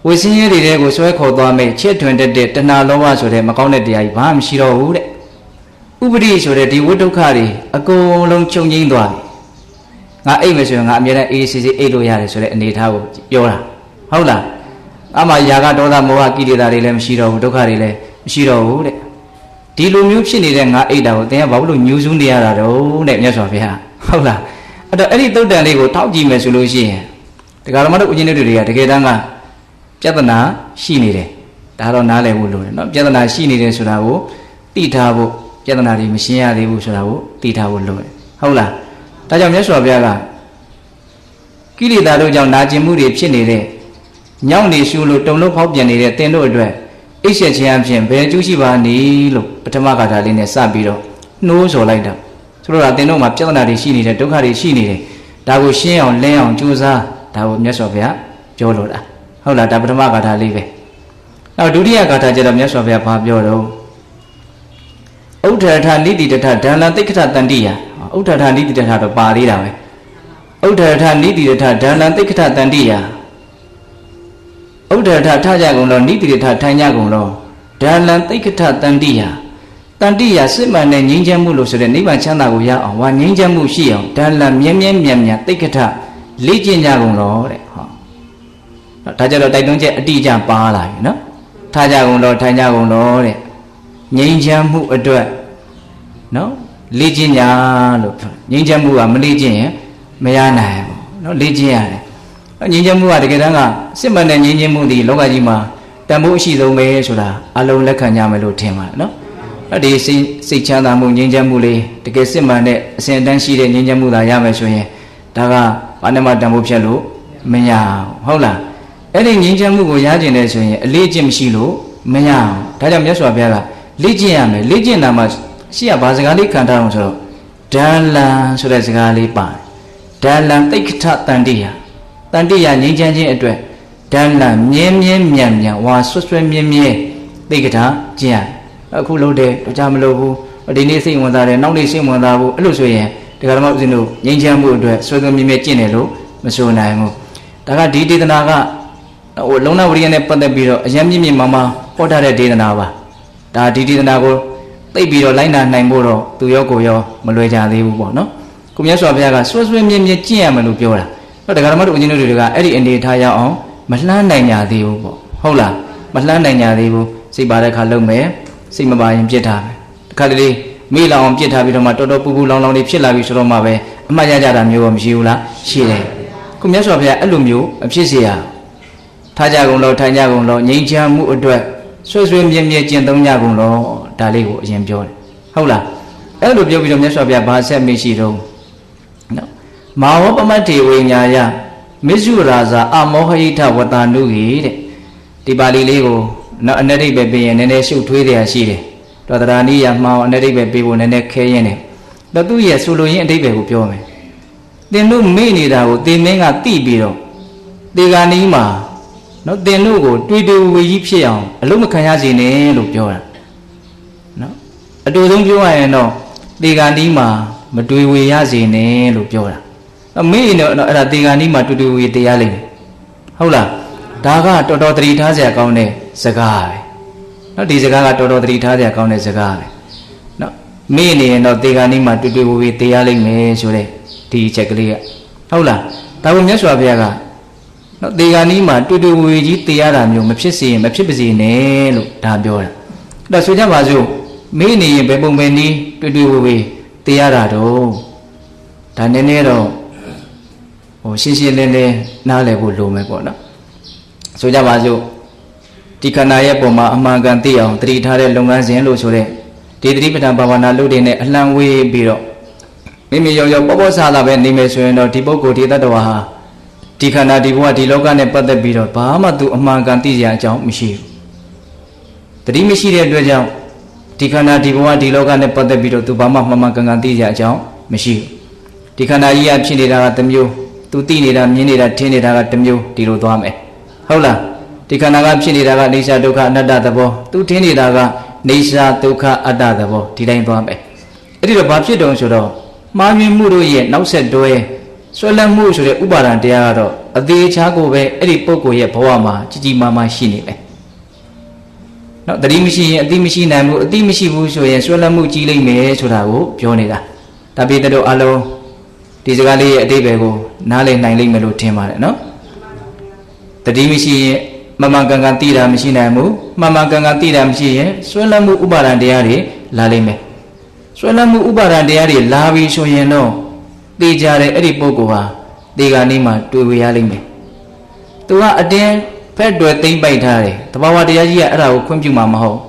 ဝိစင်းရဲတွေကိုဆွဲခေါ်သွားမယ်ချစ်ထွင်တတ်တဲ့တဏှာလောဘဆိုတဲ့မကောင်းတဲ့တရားကြီးဘာမှမရှိတော့ဘူးတဲ့ဥပရိဆိုတဲ့ဒီဝိဒုက္ခတွေအကုန်လုံးချုပ်ငိမ့်သွားပြီငါအိတ်မယ်ဆိုရင်ငါအမြဲတမ်းအေးဆေးဆေးအိတ်လို့ရတယ်ဆိုတဲ့အနေအထားကိုပြောတာဟုတ်လားအမှယာကဒေါသမောဟကိလေသာတွေလည်းမရှိတော့ဘူးဒုက္ခတွေလည်းမရှိတော့ဘူးတဲ့ဒီလိုမျိုးဖြစ်နေတဲ့ငါအိတ်တာကိုသင်ကဘာလို့ညှူးစူးနေရတာတော့တဲ့မြတ်စွာဘုရားဟုတ်လားအဲ့တော့အဲ့ဒီသုတ်တန်လေးကိုထောက်ကြည့်မယ်ဆိုလို့ရှိရင် တက္ကမတို့ဦးဇင်းတို့တွေကတကယ်တမ်းကပြဿနာရှိနေတယ်ဒါတော့နားလည်ဖို့လိုတယ်နော်ပြဿနာရှိနေတယ်ဆိုတာကိုသိထားဖို့ပြဿနာတွေမရှင်းရသေးဘူးဆိုတာကိုသိထားဖို့လိုတယ်ဟုတ်လားဒါကြောင့်မြတ်စွာဘုရားကကိလေသာတို့ကြောင့်နာကျင်မှုတွေဖြစ်နေတဲ့ညောင်းနေရှုလို့တုံလုံးဖောက်ပြန်နေတဲ့သင်တို့အတွက်အိပ်ဆက်ခြင်းအပြင်ဘယ်ကျိုးရှိပါနည်းလို့ပထမဂါထာလေးနဲ့စပြီးတော့နှိုးဆော်လိုက်တာဆိုတော့သင်တို့မှာပြဿနာတွေရှိနေတယ်ဒုက္ခတွေရှိနေတယ်ဒါကိုရှင်းအောင်လင်းအောင်ကြိုးစားဒါကိုမြတ်စွာဘုရားပြောလို့တာဟုတ်လားဒါပထမဂါထာလေးပဲနောက်ဒုတိယဂါထာကျတော့မြတ်စွာဘုရားဘာပြောတော့ဥဒ္ဓရထနိတိတထဒန္လသိက္ခထတန္တိယဥဒ္ဓရထနိတိတထတော့ပါသေးတာပဲဥဒ္ဓရထနိတိတထဒန္လသိက္ခထတန္တိယဥဒ္ဓရထထကြကုန်တော့နိတိတထထိုင်ကြကုန်တော့ဒန္လသိက္ခထတန္တိယတန္တိယစစ်မှန်တဲ့ငြိမ်းချမ်းမှုလို့ဆိုတဲ့နိဗ္ဗာန်ချမ်းသာကိုရအောင်ဝါငြိမ်းချမ်းမှုရှိအောင်ဒန္လမြဲမြဲမြန်မြန်သိက္ခထလေ့ကျင့်ကြကုန်တော့တဲ့ဟောဒါကြတော့တိုက်တွန်းချက်အတိအကျပါလာပြီနော်ထကြကုန်တော့ထိုင်ကြကုန်တော့တဲ့ငြိမ်းချမ်းမှုအတွက်နော်လေ့ကျင့်ကြလို့ပြောငြိမ်းချမ်းမှုကမလေ့ကျင့်ရင်မရနိုင်ဘူးနော်လေ့ကျင့်ရတယ်ငြိမ်းချမ်းမှုကတကယ်တမ်းကစစ်မှန်တဲ့ငြိမ်းချမ်းမှုဒီလောကကြီးမှာတန်ဖိုးအရှိဆုံးပဲဆိုတာအလုံးလက်ခံကြမယ်လို့ထင်ပါတယ်နော်ဒီစိတ်ချမ်းသာမှုငြိမ်းချမ်းမှုလေးတကယ်စစ်မှန်တဲ့အစဉ်အတန်းရှိတဲ့ငြိမ်းချမ်းမှုသာရမယ်ဆိုရင်ဒါကဘာနဲ့မှတန်ဖိုးဖြတ်လို့မရဘူးဟုတ်လားအဲ့ဒီငြိမ်းချမ်းမှုကိုရကျင်တယ်ဆိုရင်အလေးအကျင့်မရှိလို့မရဘူးဒါကြောင့်မြတ်စွာဘုရားကလေ့ကျင့်ရမယ်လေ့ကျင့်တာမှရှိရဘာစကားလေးခံထားအောင်ဆိုတော့ဒန္လံဆိုတဲ့စကားလေးပါတယ်ဒန္လံသိက္ခထတန္တိယတန္တိယငြိမ်းချမ်းခြင်းအတွက်ဒန္လံမြဲမြဲမြန်မြန်ဝါဆွဆွဲမြဲမြဲသိက္ခထကျင့်ရအခုလို့တဲ့တော့ကြမလို့ဘူးဒီနေ့စိတ်ဝင်စားတယ်နောက်နေ့စိတ်ဝင်စားဘူးအဲ့လိုဆိုရင်ဒီကရမဥစဉ်တို့ငြိမ်းချမ်းမှုအတွက်ဆွဆွဲမြဲမြဲကျင့်တယ်လို့မဆိုနိုင်ဘူးဒါကဒီဒေသနာကဟိုလုံလဝရိယနဲ့ပတ်သက်ပြီးတော့အယံမြင့်မြင့်မာမာဟောထားတဲ့ဒေသနာပါဒါဒီဒေသနာကိုသိပြီးတော့လိုက်နာနိုင်ဖို့တော့သူရောကိုရောမလွယ်ကြသေးဘူးပေါ့နော်ကိုမြတ်စွာဘုရားကဆွဆွဲမြဲမြဲကျင့်ရမယ်လို့ပြောတာတော့တရားဓမ္မတို့အချင်းတို့တွေကအဲ့ဒီအနေထားရအောင်မလှမ်းနိုင်ကြသေးဘူးပေါ့ဟုတ်လားမလှမ်းနိုင်ကြသေးဘူးစိတ်ပါတဲ့ခါလုံးမယ်စိတ်မပါရင်ပြစ်ထားမယ်တခါတလေမေးလာအောင်ပြစ်ထားပြီးတော့မှတော်တော်ပူပူလောင်လောင်လေးဖြစ်လာပြီဆိုတော့မှပဲအမှတ်ရကြတာမျိုးမရှိဘူးလားရှိတယ်ကိုမြတ်စွာဘုရားအဲ့လိုမျိုးအဖြစ်เสียထားကြကုန်လို့ထိုင်ကြကုန်လို့ငြိမ်းချမ်းမှုအတွက်ဆွဆွမြဲမြဲကျင့်သုံးကြကုန်လို့ဒါလေးကိုအရင်ပြောတယ်ဟုတ်လားအဲ့လိုပြောပြီးတော့မြတ်စွာဘုရားဘာဆက်မရှိတော့နော်မာဝပမတ္ထေဝိညာယမစ္ဆုရာဇာအမောဟိထဝတ္တနုဟိတဲ့ဒီပါဠိလေးကိုနော်အနတိပဲပြင်ရင်နည်းနည်းရှုပ်ထွေးတရားရှိတယ်တော်တရာနိယမှာအနတိပဲပြေဖို့နည်းနည်းခဲရင်းတယ်တော့သူ့ရဲ့ဆိုလိုရင်းအတိတ်ပဲကိုပြောမယ်သင်တို့မေ့နေတာကိုသင်မင်းကသိပြီးတော့တေဂာနီးမှာနော်သင်တို့ကိုတွေ့တွေ့ဝေကြီးဖြစ်အောင်အလုံးမခံရစေနဲ့လို့ပြောတာနော်အတူဆုံးပြောရရင်တော့တေဂာနီးမှာမတွေ့ဝေရစေနဲ့လို့ပြောတာမေ့ရင်တော့အဲ့ဒါတေဂာနီးမှာတွေ့တွေ့ဝေတရားလိမ့်မယ်ဟုတ်လားဒါကတော်တော်သတိထားစရာကောင်းတဲ့စကားပဲနော်ဒီစကားကတော်တော်သတိထားစရာကောင်းတဲ့စကားပဲနော်မေ့နေရင်တော့တေဂာနီးမှာတွေ့တွေ့ဝေတရားလိမ့်မယ်ဆိုတဲ့ဒီချက်ကလေးကဟုတ်လားဒါပေမဲ့မြတ်စွာဘုရားကနော်တေဂာနီးမှာတွေ့တွေ့ဝေကြီးတရားတာမျိုးမဖြစ်စေရင်မဖြစ်ပါစေနဲ့လို့ဒါပြောတာအဲ့တော့ဆိုကြပါစို့မေ့နေရင်ဘယ်ပုံပဲနည်းတွေ့တွေ့ဝေတရားတာတော့ဒါနည်းနည်းတော့ဟိုရှင်းရှင်းလင်းလင်းနားလည်ဖို့လိုမယ်ပေါ့နော်ဆိုကြပါစို့ဒီခန္ဓာရဲ့ပုံမှာအမှန်ကန်သိအောင်တတိထားတဲ့လုပ်ငန်းစဉ်လို့ဆိုတဲ့ဒီတတိပဋ္ဌာန်ဘာဝနာလုပ်တဲ့နဲ့အလှမ်းဝေးပြီးတော့မိမိရောရောပေါ့ပေါ့ဆာဆာပဲနေမယ်ဆိုရင်တော့ဒီပုဂ္ဂိုလ်ဒီတ attva ဟာဒီခန္ဓာဒီဘဝဒီလောကနဲ့ပတ်သက်ပြီးတော့ဘာမှသူအမှန်ကန်သိစရာအကြောင်းမရှိဘူးတတိမရှိတဲ့အတွက်ကြောင့်ဒီခန္ဓာဒီဘဝဒီလောကနဲ့ပတ်သက်ပြီးတော့သူဘာမှမှန်ကန်ကန်သိစရာအကြောင်းမရှိဘူးဒီခန္ဓာကြီးကဖြစ်နေတာကတစ်မျိုးသူသိနေတာမြင်နေတာထင်နေတာကတစ်မျိုးဒီလိုသွားမယ်ဟုတ်လားဒီခန္ဓာကဖြစ်နေတာကနေသဒုက္ခအနတ္တသဘောသူထင်နေတာကနေသဒုက္ခအတ္တသဘောဒီတိုင်းသွားမယ်အဲ့ဒီတော့ဘာဖြစ်တုံးဆိုတော့မှားယွင်းမှုတို့ရဲ့နောက်ဆက်တွဲဆွဲလန်းမှုဆိုတဲ့ဥပါဒံတရားကတော့အသေးချာကိုပဲအဲ့ဒီပုဂ္ဂိုလ်ရဲ့ဘဝမှာကြီးကြီးမားမားရှိနေတယ်နော်တတိမရှိရင်အတိမရှိနိုင်ဘူးအတိမရှိဘူးဆိုရင်ဆွဲလန်းမှုကြီးလိမ့်မယ်ဆိုတာကိုပြောနေတာဒါပေမဲ့တို့အလုံးဒီစကားလေးရဲ့အတိတ်ပဲကိုနားလည်နိုင်လိမ့်မယ်လို့ထင်ပါတယ်နော်တတိမရှိရင်မမှန်ကန်ကန်သိတာမရှိနိုင်ဘူးမှန်မှန်ကန်ကန်သိတာမရှိရင်ဆွဲလန်းမှုဥပါဒံတရားတွေလာလိမ့်မယ်ဆွဲလန်းမှုဥပါဒံတရားတွေလာပြီဆိုရင်တော့သိကြတဲ့အဲ့ဒီပုဂ္ဂိုလ်ဟာဒီကနေ့မှတွေ့ဝေရလိမ့်မယ် သူကအတင်းဖက်တွယ်သိမ့်ပိုက်ထားတယ်တဘာဝတရားကြီးကအဲ့ဒါကိုခွင့်ပြုမှာမဟုတ်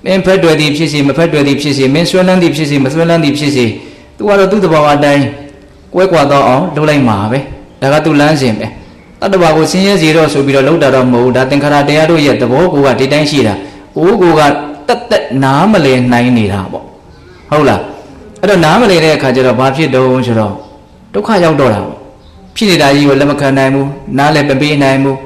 မင်းဖက်တွယ်သည်ဖြစ်စေမဖက်တွယ်သည်ဖြစ်စေမင်းဆွဲလန်းသည်ဖြစ်စေမဆွဲလန်းသည်ဖြစ်စေသူကတော့သူ့တဘာဝအတိုင်းကွဲကွာတော့အောင်လုပ်လိုက်မှာပဲဒါကသူ့လမ်းစဉ်ပဲတတ္တဝါကိုဆင်းရဲစေတော့ဆိုပြီးတော့လှုပ်တာတော့မဟုတ်ဘူးဒါသင်္ခါရတရားတို့ရဲ့သဘောကိုကဒီတိုင်းရှိတာကိုယ်ကတက်နားမလည်နိုင်နေတာပေါ့ဟုတ်လားအဲ့တော့နားမလည်တဲ့အခါကျတော့ဘာဖြစ်တော့ဆိုတော့ဒုက္ခရောက်တော့တာပေါ့ဖြစ်နေတာကြီးကိုလက်မခံနိုင်ဘူးနားလည်းမပေးနိုင်ဘူး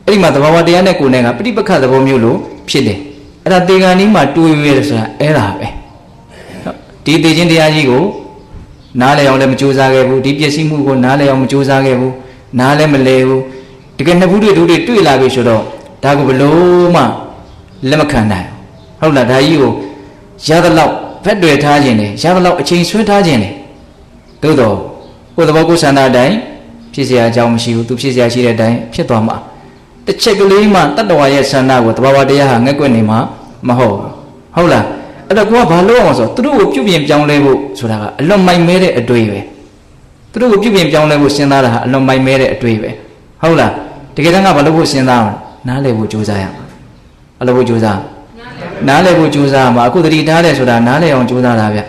အဲ့ဒီမှာသဘာဝတရားနဲ့ကိုယ်နဲ့ကပဋိပက္ခသဘောမျိုးလို့ဖြစ်တယ်အဲ့ဒါတေဂန်ဒီမှာတူရွေးရဆိုတာအဲ့ဒါပဲဒီတေခြင်းတရားကြီးကိုနားလည်အောင်လည်းမကြိုးစားခဲ့ဘူးဒီပျက်စီးမှုကိုနားလည်အောင်မကြိုးစားခဲ့ဘူးနားလည်းမလဲဘူးတကယ်နှစ်ခုတွေ့တွေ့လာပြီဆိုတော့ဒါကိုဘလို့မှလက်မခံနိုင်ဟုတ်လားဒါကြီးကိုရသလောက်ဖက်တွေထားခြင်းတယ်ရသလောက်အချိန်ဆွဲထားခြင်းတယ်သို့တော့ကိုယ်သဘောကိုယ်ဆန္ဒအတိုင်းဖြစ်เสียအကြောင်းမရှိဘူးသူဖြစ်เสียရှိတဲ့အတိုင်းဖြစ်သွားမှာတစ်ချက်ကလေးမှတတ္တဝါရဲ့ဆန္ဒကိုသဘာဝတရားဟာငဲ့ကွက်နေမှာမဟုတ်ဟုတ်လားအဲ့တော့ကိုကဘာလို့အောင်ဆိုသူတို့ကိုပြုပြင်ပြောင်းလဲဖို့ဆိုတာကအလွန်မိုက်မဲတဲ့အတွေ့ပဲသူတို့ကိုပြုပြင်ပြောင်းလဲဖို့စဉ်းစားတာဟာအလွန်မိုက်မဲတဲ့အတွေ့ပဲဟုတ်လားတကယ်တမ်းကဘာလို့ဖို့စဉ်းစားနားလည်ဖို့ကြိုးစားရမှာဘာလို့ဖို့ကြိုးစားနားလည်ဖို့ကြိုးစားမှာအခုသတိထားတယ်ဆိုတာနားလည်အောင်ကြိုးစားတာဗျ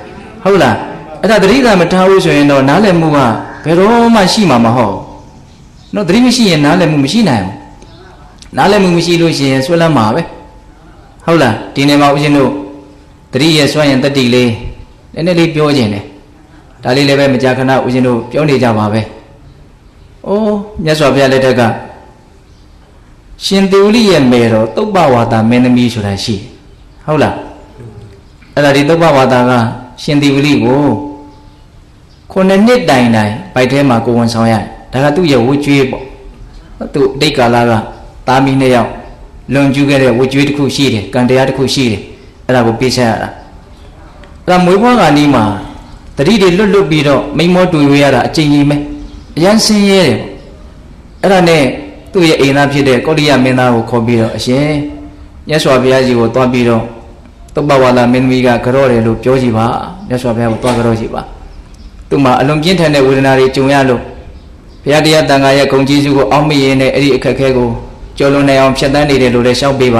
ဟုတ်လားအဲ့ဒါသတိကမထားဘူးဆိုရင်တော့နားလည်မှုကဘယ်တော့မှရှိမှာမဟုတ်နော်သတိမရှိရင်နားလည်မှုမရှိနိုင်ဘူးနားလည်မှုမရှိလို့ရှိရင်ဆွဲလန်းမှာပဲဟုတ်လားဒီနေ့မှာဦးဇင်းတို့သတိရဲ့စွမ်းရင်တတိလေးနည်းနည်းလေးပြောခြင်းတယ်ဒါလေးလည်းပဲမကြာခဏဦးဇင်းတို့ပြောနေကြပါပဲအိုးမြတ်စွာဘုရားလက်ထက်ကရှင်သေဝလိရဲ့မယ်တော်သုပ္ပဝါဒမင်းသမီးဆိုတာရှိဟုတ်လားအဲ့ဒါဒီသုပ္ပဝါဒကရှင်သေဝလိကို9နှစ်တိုင်ပိုက်ထဲမှာကိုဝန်ဆောင်ရတယ်ဒါကသူ့ရဲ့ဝှကျွေးပေါ့သူအတိတ်ကာလကသားမီး2ယောက်လွန်ကျူးခဲ့တဲ့ဝှကျွေးတစ်ခုရှိတယ်ကံတရားတစ်ခုရှိတယ်အဲ့ဒါကိုပေးချက်ရတာအဲ့ဒါမွေးဖွားကနီးမှာတတိတွေလွတ်ပြီးတော့မိမောတွေ့ရတာအကျဉ်းကြီးပဲအရန်ဆင်းရဲတယ်အဲ့ဒါနဲ့သူ့ရဲ့အိမ်သားဖြစ်တဲ့ကောလိယမင်းသားကိုခေါ်ပြီးတော့အရှင်မြတ်စွာဘုရားကြီးကိုတွားပြီးတော့သုပ္ပဝါဒမင်းသမီးကကြော့တယ်လို့ပြောကြည့်ပါမြတ်စွာဘုရားကိုတွားကြော့ကြည့်ပါသူ့မှာအလွန်ပြင်းထန်တဲ့ဝေဒနာတွေကြုံရလို့ဘုရားတရားတန်ခါရဲ့ဂုဏ်ကျေးဇူးကိုအောက်မေ့ရင်းနဲ့အဲ့ဒီအခက်အခဲကိုကျော်လွန်နိုင်အောင်ဖြတ်သန်းနေတယ်လို့လည်းရှောက်ပေးပ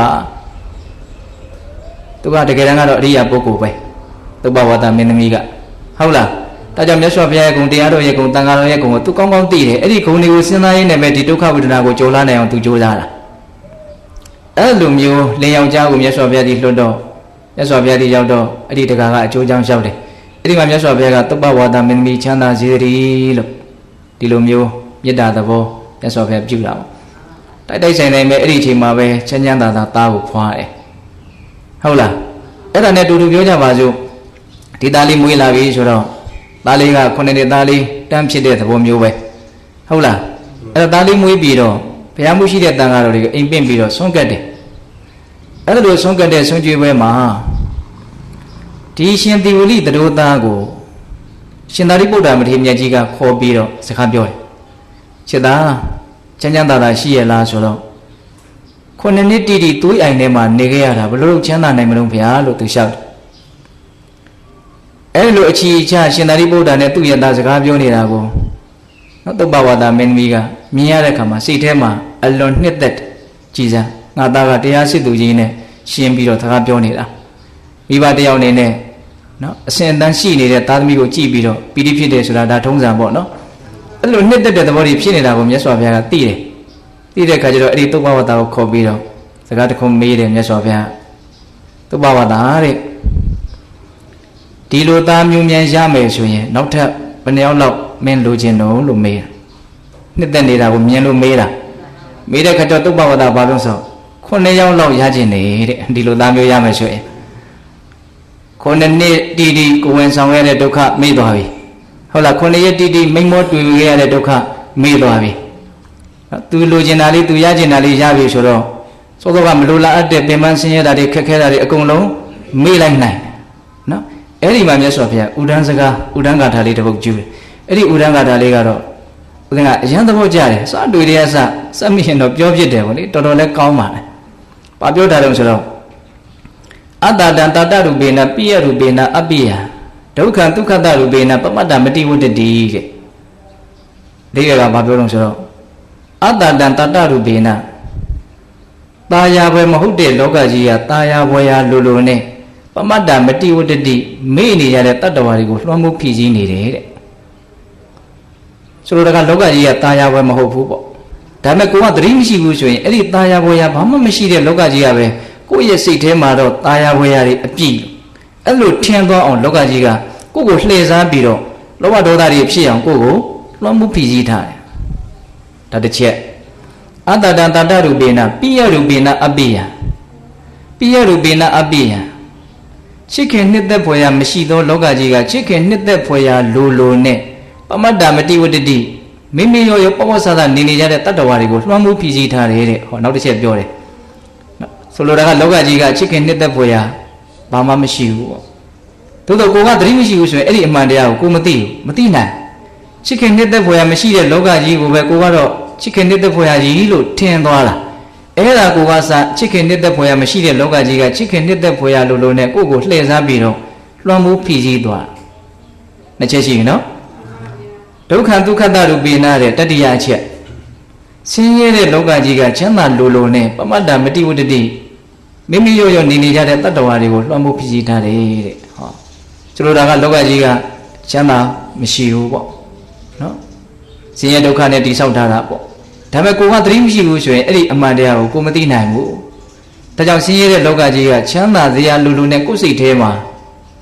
ါသူကတကယ်တမ်းကတော့အရိယာပုဂ္ဂိုလ်ပဲသုပ္ပဝါဒမင်းသမီးကဟုတ်လားဒါကြောင့်မြတ်စွာဘုရားရဲ့ဂုဏ်တရားတော်ရဲ့ဂုဏ်တန်ခါတော်ရဲ့ဂုဏ်ကိုသူကောင်းကောင်းသိတယ်အဲ့ဒီဂုဏ်တွေကိုစဉ်းစားရင်းနဲ့ပဲဒီဒုက္ခဝေဒနာကိုကျော်လွှားနိုင်အောင်သူကြိုးစားတာအဲ့လိုမျိုးလင်ယောက်ျားကိုမြတ်စွာဘုရားကြီးလွှတ်တော့မြတ်စွာဘုရားကြီးရောက်တော့အဲ့ဒီတကာကအကျိုးကြောင့်လျှောက်တယ်အဲ့ဒီမှာမြတ်စွာဘုရားကသုပ္ပဝါဒမင်းသမီးချမ်းသာစေတည်းလို့ဒီလိုမျိုးမေတ္တာသဘောမြတ်စွာဘုရားပြုတာပေါ့တိုက်ဆိုင်နိုင်မဲ့အဲ့ဒီအချိန်မှာပဲချမ်းချမ်းသာသာသားကိုဖွားတယ်ဟုတ်လားအဲ့ဒါနဲ့တူတူပြောကြပါစို့ဒီသားလေးမွေးလာပြီဆိုတော့သားလေးက9နှစ်သားလေးတန်းဖြစ်တဲ့သဘောမျိုးပဲဟုတ်လားအဲ့တော့သားလေးမွေးပြီးတော့ဘုရားမှုရှိတဲ့တန်ဃာတော်တွေကအိမ်ပင့်ပြီးတော့ဆွန့်ကတ်တယ်အဲ့ဒါလိုဆွန့်ကတ်တဲ့ဆွန့်ကြွေးပွဲမှာဒီရှင်သေဝလိတရိုးသားကိုရှင်သာရိပုတ္တရာမထေရမြတ်ကြီးကခေါ်ပြီးတော့စကားပြောတယ်ချက်သားချမ်းချမ်းသာသာရှိရလားဆိုတော့9နှစ်တိတိသွေးအိုင်ထဲမှာနေခဲ့ရတာဘလို့ချမ်းသာနိုင်မလို့ဗျာလို့သူလျှောက်တယ်အဲ့လိုအချီချရှင်သာရိပုတ္တရာနဲ့သူ့ရဲ့သားစကားပြောနေတာကိုနော်သုပ္ပဝါဒမင်းသမီးကမြင်ရတဲ့အခါမှာစိတ်ထဲမှာအလွန်နှစ်သက်ကြည်စားငါသားကတရားစစ်သူကြီးနဲ့ရှင်းပြီးတော့စကားပြောနေတာမိဘတယောက်အနေနဲ့နော်အစဉ်အတန်းရှိနေတဲ့သားသမီးကိုကြည့်ပြီးတော့ပီတိဖြစ်တယ်ဆိုတာဒါထုံးစံပေါ့နော်အဲ့လိုနှစ်သက်တဲ့သဘောတွေဖြစ်နေတာကိုမြတ်စွာဘုရားကသိတယ်သိတဲ့အခါကျတော့အဲ့ဒီသုပ္ပဝါဒကိုခေါ်ပြီးတော့စကားတစ်ခုမေးတယ်မြတ်စွာဘုရားသုပ္ပဝါဒတဲ့ဒီလိုသားမျိုးမြန်ရမယ်ဆိုရင်နောက်ထပ်ဘယ်နှယောက်လောက်မင်းလိုချင်တော့လို့မေးတာနှစ်သက်နေတာကိုမြင်လို့မေးတာမေးတဲ့ခါကျတော့သုပ္ပဝါဒဘာလို့ဆို9ယောက်လောက်ရချင်နေတဲ့ဒီလိုသားမျိုးရမယ်ဆိုရင်9နှစ်တီတီကိုဝင်ဆောင်ရတဲ့ဒုက္ခမေ့သွားပြီဟုတ်လား9ရက်တီတီမိမောတွေ့ရတဲ့ဒုက္ခမေ့သွားပြီသူလိုချင်တာလေးသူရချင်တာလေးရပြီဆိုတော့စောစောကမလိုလားအပ်တဲ့ပင်ပန်းဆင်းရဲတာတွေခက်ခဲတာတွေအကုန်လုံးမေ့လိုက်နိုင်နော်အဲ့ဒီမှာမြတ်စွာဘုရားဥဒန်းစကားဥဒန်းဂါထာလေးတစ်ပုဒ်ကျူးတယ်အဲ့ဒီဥဒန်းဂါထာလေးကတော့ဦးဇင်းကအရန်သဘောကျတယ်စတွေ့ရစမိရှင်တော့ပြောဖြစ်တယ်ဗောလေတော်တော်လေးကောင်းပါတယ်ဘာပြောတာလဲဆိုတော့အတ္တတံတတရူပေနပိယရူပေနအပိယဒုက္ခဒုက္ခတရူပေနပမတ္တမတိဝတ္တိတဲ့ဒီကဘာပြောလို့ဆိုတော့ Atadan tatarubina Taya we mahude loga jia taya boya lulune Pamada mati udedi meni yale tatawarigo Lamu piji ni re Suraga loga jia taya we mahubu Dame kuwa dream si guswe Eri taya boya bama meshire loga jia we Kuye sithe maro taya boya ri api Elu tiendo on loga jiga Kugo hleza biro Loga dodari psiyang kugo Lamu piji thai Tadache Atadan tatarubina Piya rubina abiya Piya rubina abiya Chicken nit the poya Mashido loga jiga Chicken nit the poya lulu ne Pamada mati udedi Mimi yo pawasada nini jade tatawarigo Lamu piji thare Now the chef jore Soloraga loga jiga Chicken nit the poya Bama mashiu Todo koga dream shi uswe Eri imandia kumati Matina Chicken nit the poya Mashide loga jigo Koga Chicken nit the poya Yilo ten dollar Era Kugasa Chicken nit the poya Mashide loga jiga Chicken nit the poya lulu ne Kogo leza biro Lamu piji dwa Nacheshi no Dukha dukha darubina re Tadiya che Sinye re loga jiga Chanda lulu ne Pamada mati udedi Mimi yo nini jade tatawarigo Lamu piji thare Suraga loga jiga Chanda mashiu bo No Sinye dukha ne di saudara bo Dame kuwa dream shi uswe Eri amadea kumati naimu Tajang sinye re loga jiga Chanda zia lulu ne kusi tema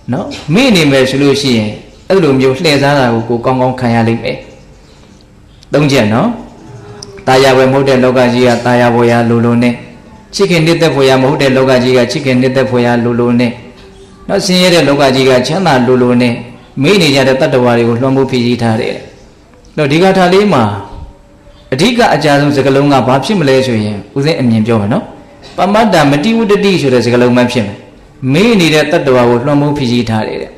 No Mini me sulu shiye Elu myo hleza ku kong khaya lime Dongjian no Taya we mode loga jiga Taya boya lulu ne Chicken nit the boya mode loga jiga Chicken nit the boya lulu ne No sinye re loga jiga Chanda lulu ne Mini jade tatawarigo Lamu piji thare No diga thale ma Adika ajazum sakalunga Bapsi Malaysia Uze amyin pyo no Pamada mati udedi so the sakalunga phim Mini re tatawarigo Lamu piji thare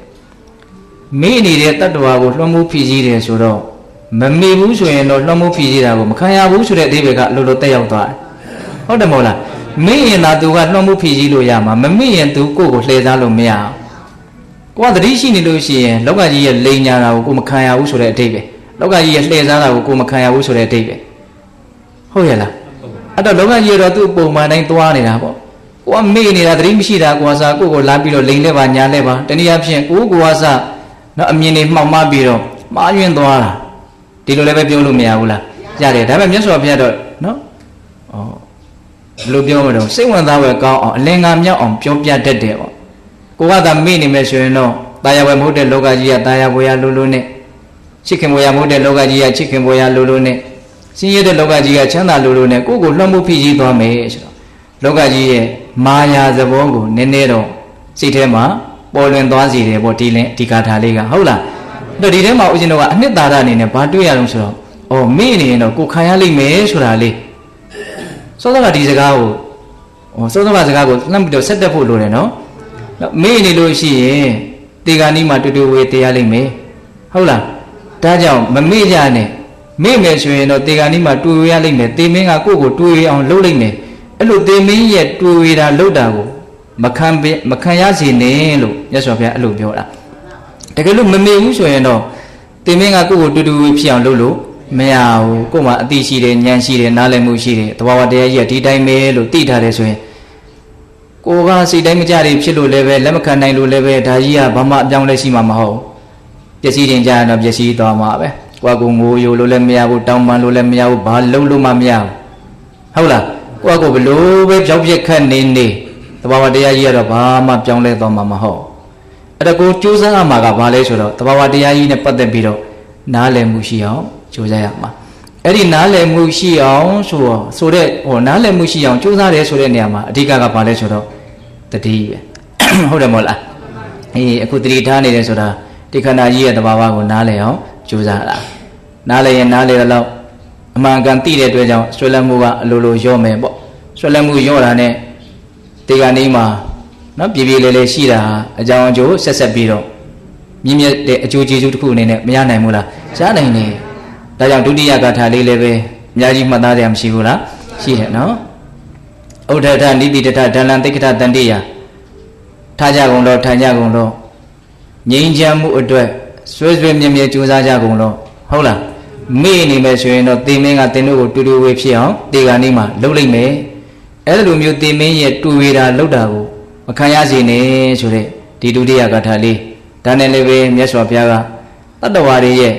Mini re tatawarigo Lamu piji re so do Mami bu so yen no Lamu piji da ko makhaya bu so de adebe ka lolo tet yauk twaဟုတ်တယ်မဟုတ်လားမင်းရင်သာသူကလွှမ်းမှုဖြည့်ဆည်းလို့ရမှာမမင်းရင်သူကိုယ့်ကိုလှည့်စားလို့မရအောင်ကိုကသတိရှိနေလို့ရှိရင်လောကကြီးရဲ့လိန်ညာတာကိုကိုမခံရဘူးဆိုတဲ့အဓိပ္ပာယ်လောကကြီးရဲ့လှည့်စားတာကိုကိုမခံရဘူးဆိုတဲ့အဓိပ္ပာယ်ဟုတ်ရဲ့လားအဲ့တော့လောကကြီးတော့သူ့ပုံမှန်တိုင်းသွားနေတာပေါ့ကိုကမေ့နေတာသတိမရှိတာကိုကစားကိုယ့်ကိုလာပြီးတော့လိန်လဲပါညာလဲပါတနည်းအားဖြင့်ကိုကစားနော်အမြင်တွေမှောက်မှပြီးတော့မှားယွင်းသွားတာဒီလိုလည်းပဲပြောလို့မရဘူးလားရတယ်ဒါပေမဲ့မြတ်စွာဘုရားတော့နော်လို့ပြောမလို့စိတ်ဝင်စားပဲကောင်းအောင်အလင်္ကာမြောက်အောင်ပြောပြတတ်တယ်ပေါ့ကိုကသာမေ့နေမယ်ဆိုရင်တော့တာယာဝယ်မဟုတ်တဲ့လောကကြီးကတာယာဘွယ်ရလိုလိုနဲ့ချစ်ခင်ဘွယ်ရမဟုတ်တဲ့လောကကြီးကချစ်ခင်ဘွယ်ရလိုလိုနဲ့ဆင်းရဲတဲ့လောကကြီးကချမ်းသာလိုလိုနဲ့ကိုယ့်ကိုလွှမ်းမိုးဖိစီးသွားမယ်ဆိုတော့လောကကြီးရဲ့မာယာသဘောကိုနည်းနည်းတော့စိတ်ထဲမှာပေါ်လွင်သွားစေတယ်ပေါ့ဒီကာထာလေးကဟုတ်လားအဲ့တော့ဒီထဲမှာဦးဇင်းတို့ကအနှစ်သာရအနေနဲ့ဘာတွေ့ရအောင်ဆိုတော့မေ့နေရင်တော့ကိုခံရလိမ့်မယ်ဆိုတာလေးစောစောကဒီစကားကိုစောစောကစကားကိုလှမ်းပြီးတော့ဆက်တက်ဖို့လိုတယ်နော်မေ့နေလို့ရှိရင်တေဂာနီမှာတူတူဝေတရားလိမ့်မယ်ဟုတ်လားဒါကြောင့်မမေ့ကြနဲ့မေ့မယ်ဆိုရင်တော့တေဂာနီမှာတူဝေရလိမ့်မယ်တေမင်းကကိုယ့်ကိုတူဝေအောင်လုပ်လိမ့်မယ်အဲ့လိုတေမင်းရဲ့တူဝေတာလုပ်တာကိုမခံရစေနဲ့လို့မြတ်စွာဘုရားအဲ့လိုပြောတာတကယ်လို့မမေ့ဘူးဆိုရင်တော့တေမင်းကကိုယ့်ကိုတူတူဝေဖြစ်အောင်လုပ်လို့မရဘူးကို့မှာအသိရှိတယ်ဉာဏ်ရှိတယ်နားလည်မှုရှိတယ်တဘာဝတရားကြီးကဒီတိုင်းပဲလို့သိထားတယ်ဆိုရင်ကိုကစိတ်တိုင်းမကြရဖြစ်လို့လည်းပဲလက်မခံနိုင်လို့လည်းပဲဒါကြီးကဘာမှအပြောင်းလဲရှိမှာမဟုတ်ပျက်စီးတင်ကြရတော့ပျက်စီးသွားမှာပဲကိုကငိုယိုလို့လည်းမရဘူးတောင်းပန်လို့လည်းမရဘူးဘာလုံးလို့မှမရဘူးဟုတ်လားကိုကဘလို့ပဲကြောက်ပြက်ခတ်နေတဘာဝတရားကြီးကတော့ဘာမှပြောင်းလဲသွားမှာမဟုတ်အဲ့ဒါကိုကြိုးစားရမှာကဘာလဲဆိုတော့တဘာဝတရားကြီးနဲ့ပတ်သက်ပြီးတော့နားလည်မှုရှိအောင်ကြိုးစားရမှာအဲ့ဒီနားလည်မှုရှိအောင်ဆိုတဲ့နားလည်မှုရှိအောင်ကြိုးစားတယ်ဆိုတဲ့နေရာမှာအဓိကကဘာလဲဆိုတော့တတိပဲဟုတ်တယ်မဟုတ်လားအခုတတိထားနေတယ်ဆိုတာဒီခန္ဓာကြီးရဲ့တဘာဝကိုနားလည်အောင်ကြိုးစားတာနားလည်ရင်နားလည်တော့အမှန်ကန်သိတဲ့အတွက်ကြောင့်ဆွဲလန်းမှုကအလိုလိုရော့မယ်ပေါ့ဆွဲလန်းမှုရော့တာနဲ့ဒီကနေ့မှာနော်ပြေပြေလေးလေးရှိတာအကြောင်းအကျိုးဆက်ပြီးတော့မြင့်မြတ်တဲ့အကျိုးကျေးဇူးတစ်ခုအနေနဲ့မရနိုင်ဘူးလားရနိုင်တယ်ဒါကြောင့်ဒုတိယဂါထာလေးလည်းပဲအများကြီးမှတ်သားရမရှိဘူးလားရှိတယ်နော်ဥဒ္ဒထနိတိတထဒလံတိက္ခထတန္တိယထားကြကုန်တော့ထိုင်ကြကုန်တော့ငြိမ်းချမ်းမှုအတွက်ဆွေးဆွေးမြဲမြဲကြိုးစားကြကုန်တော့ဟုတ်လား မေနေမယ်ဆိုရင်တော့တင်မင်းကတင်တို့ကိုတူတူဝေဖြစ်အောင်တေဂာနီးမှာလှုပ်လိုက်မယ်အဲ့လိုမျိုးတင်မင်းရဲ့တူဝေတာလှုပ်တာကိုမခံရစေနဲ့ဆိုတဲ့ဒီဒုတိယဂါထာလေးဒါနဲ့လည်းပဲမြတ်စွာဘုရားကတတ္တဝါတွေရဲ့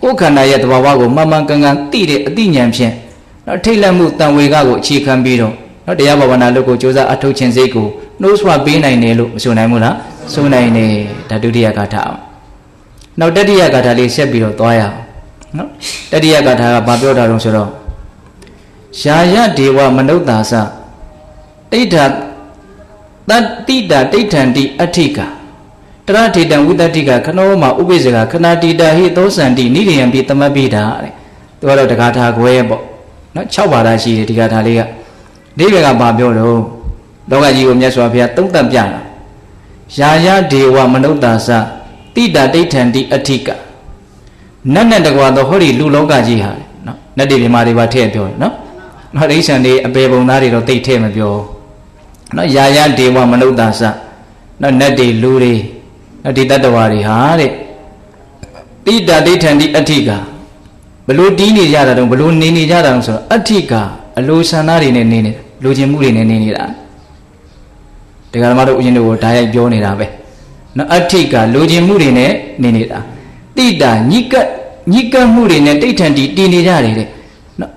ကိုယ်ခန္ဓာရဲ့သဘာဝကိုမှန်မှန်ကန်ကန်သိတဲ့အသိဉာဏ်ဖြင့်နော်ထိတ်လန့်မှုတန်ဝေကကိုအခြေခံပြီးတော့နော်တရားဘာဝနာလုပ်ကိုကြိုးစားအထောက်ခြင်းစိတ်ကိုနှိုးဆွပေးနိုင်တယ်လို့မဆိုနိုင်ဘူးလားဆိုနိုင်တယ်ဒါဒုတိယဂါထာနောက်တတိယဂါထာလေးဆက်ပြီးတော့သွားရအောင်နော်တတိယဂါထာကဘာပြောတာလဲဆိုတော့ယာယဒေဝမနုဿာသတိဋ္ဌတတိတာတိဋ္ဌန္တိအဋ္ဌိကတရထေတံဝိတ္တိကခနောမှာဥပိ္ပဇကခဏတိတာဟိသောစန္တိနိရိယံပိသမပိတာတဲ့သူကတော့တဂါထာခွဲပေါ့နော်6ပါးရှိတယ်ဒီဂါထာလေးကဒီဘက်ကဘာပြောတော့လောကကြီးကိုမြတ်စွာဘုရားသုံးသပ်ပြတာယာယဒေဝမနုဿာသတိတာတိဋ္ဌန္တိအဋ္ဌိကနတ်နဲ့တကွာတော့ဟောဒီလူလောကကြီးဟာနော်နတ်တွေမြမာတွေပါထည့်ပြောတယ်နော်ဟိဋ္ဌံတွေအပေပုံသားတွေတော့တိတ်ထည့်မပြောနော်ယာယဒေဝမနုဿာသနော်နတ်တွေလူတွေနော်ဒီတတ္တဝါတွေဟာတဲ့တိတာတိဋ္ဌန္တိအဋ္ဌိကဘလို့တီးနေကြတာတော့ဘလို့နေနေကြတာတော့ဆိုတော့အဋ္ဌိကအလိုဆန္ဒတွေနဲ့နေနေလိုချင်မှုတွေနဲ့နေနေတာတရားဓမ္မတို့ဦးဇင်းတို့ကိုဓာတ်ရိုက်ပြောနေတာပဲနော်အဋ္ဌိကလိုချင်မှုတွေနဲ့နေနေတာတိတာညိကမှုတွေနဲ့တိဋ္ဌန္တိတည်နေကြတယ်တဲ့နော်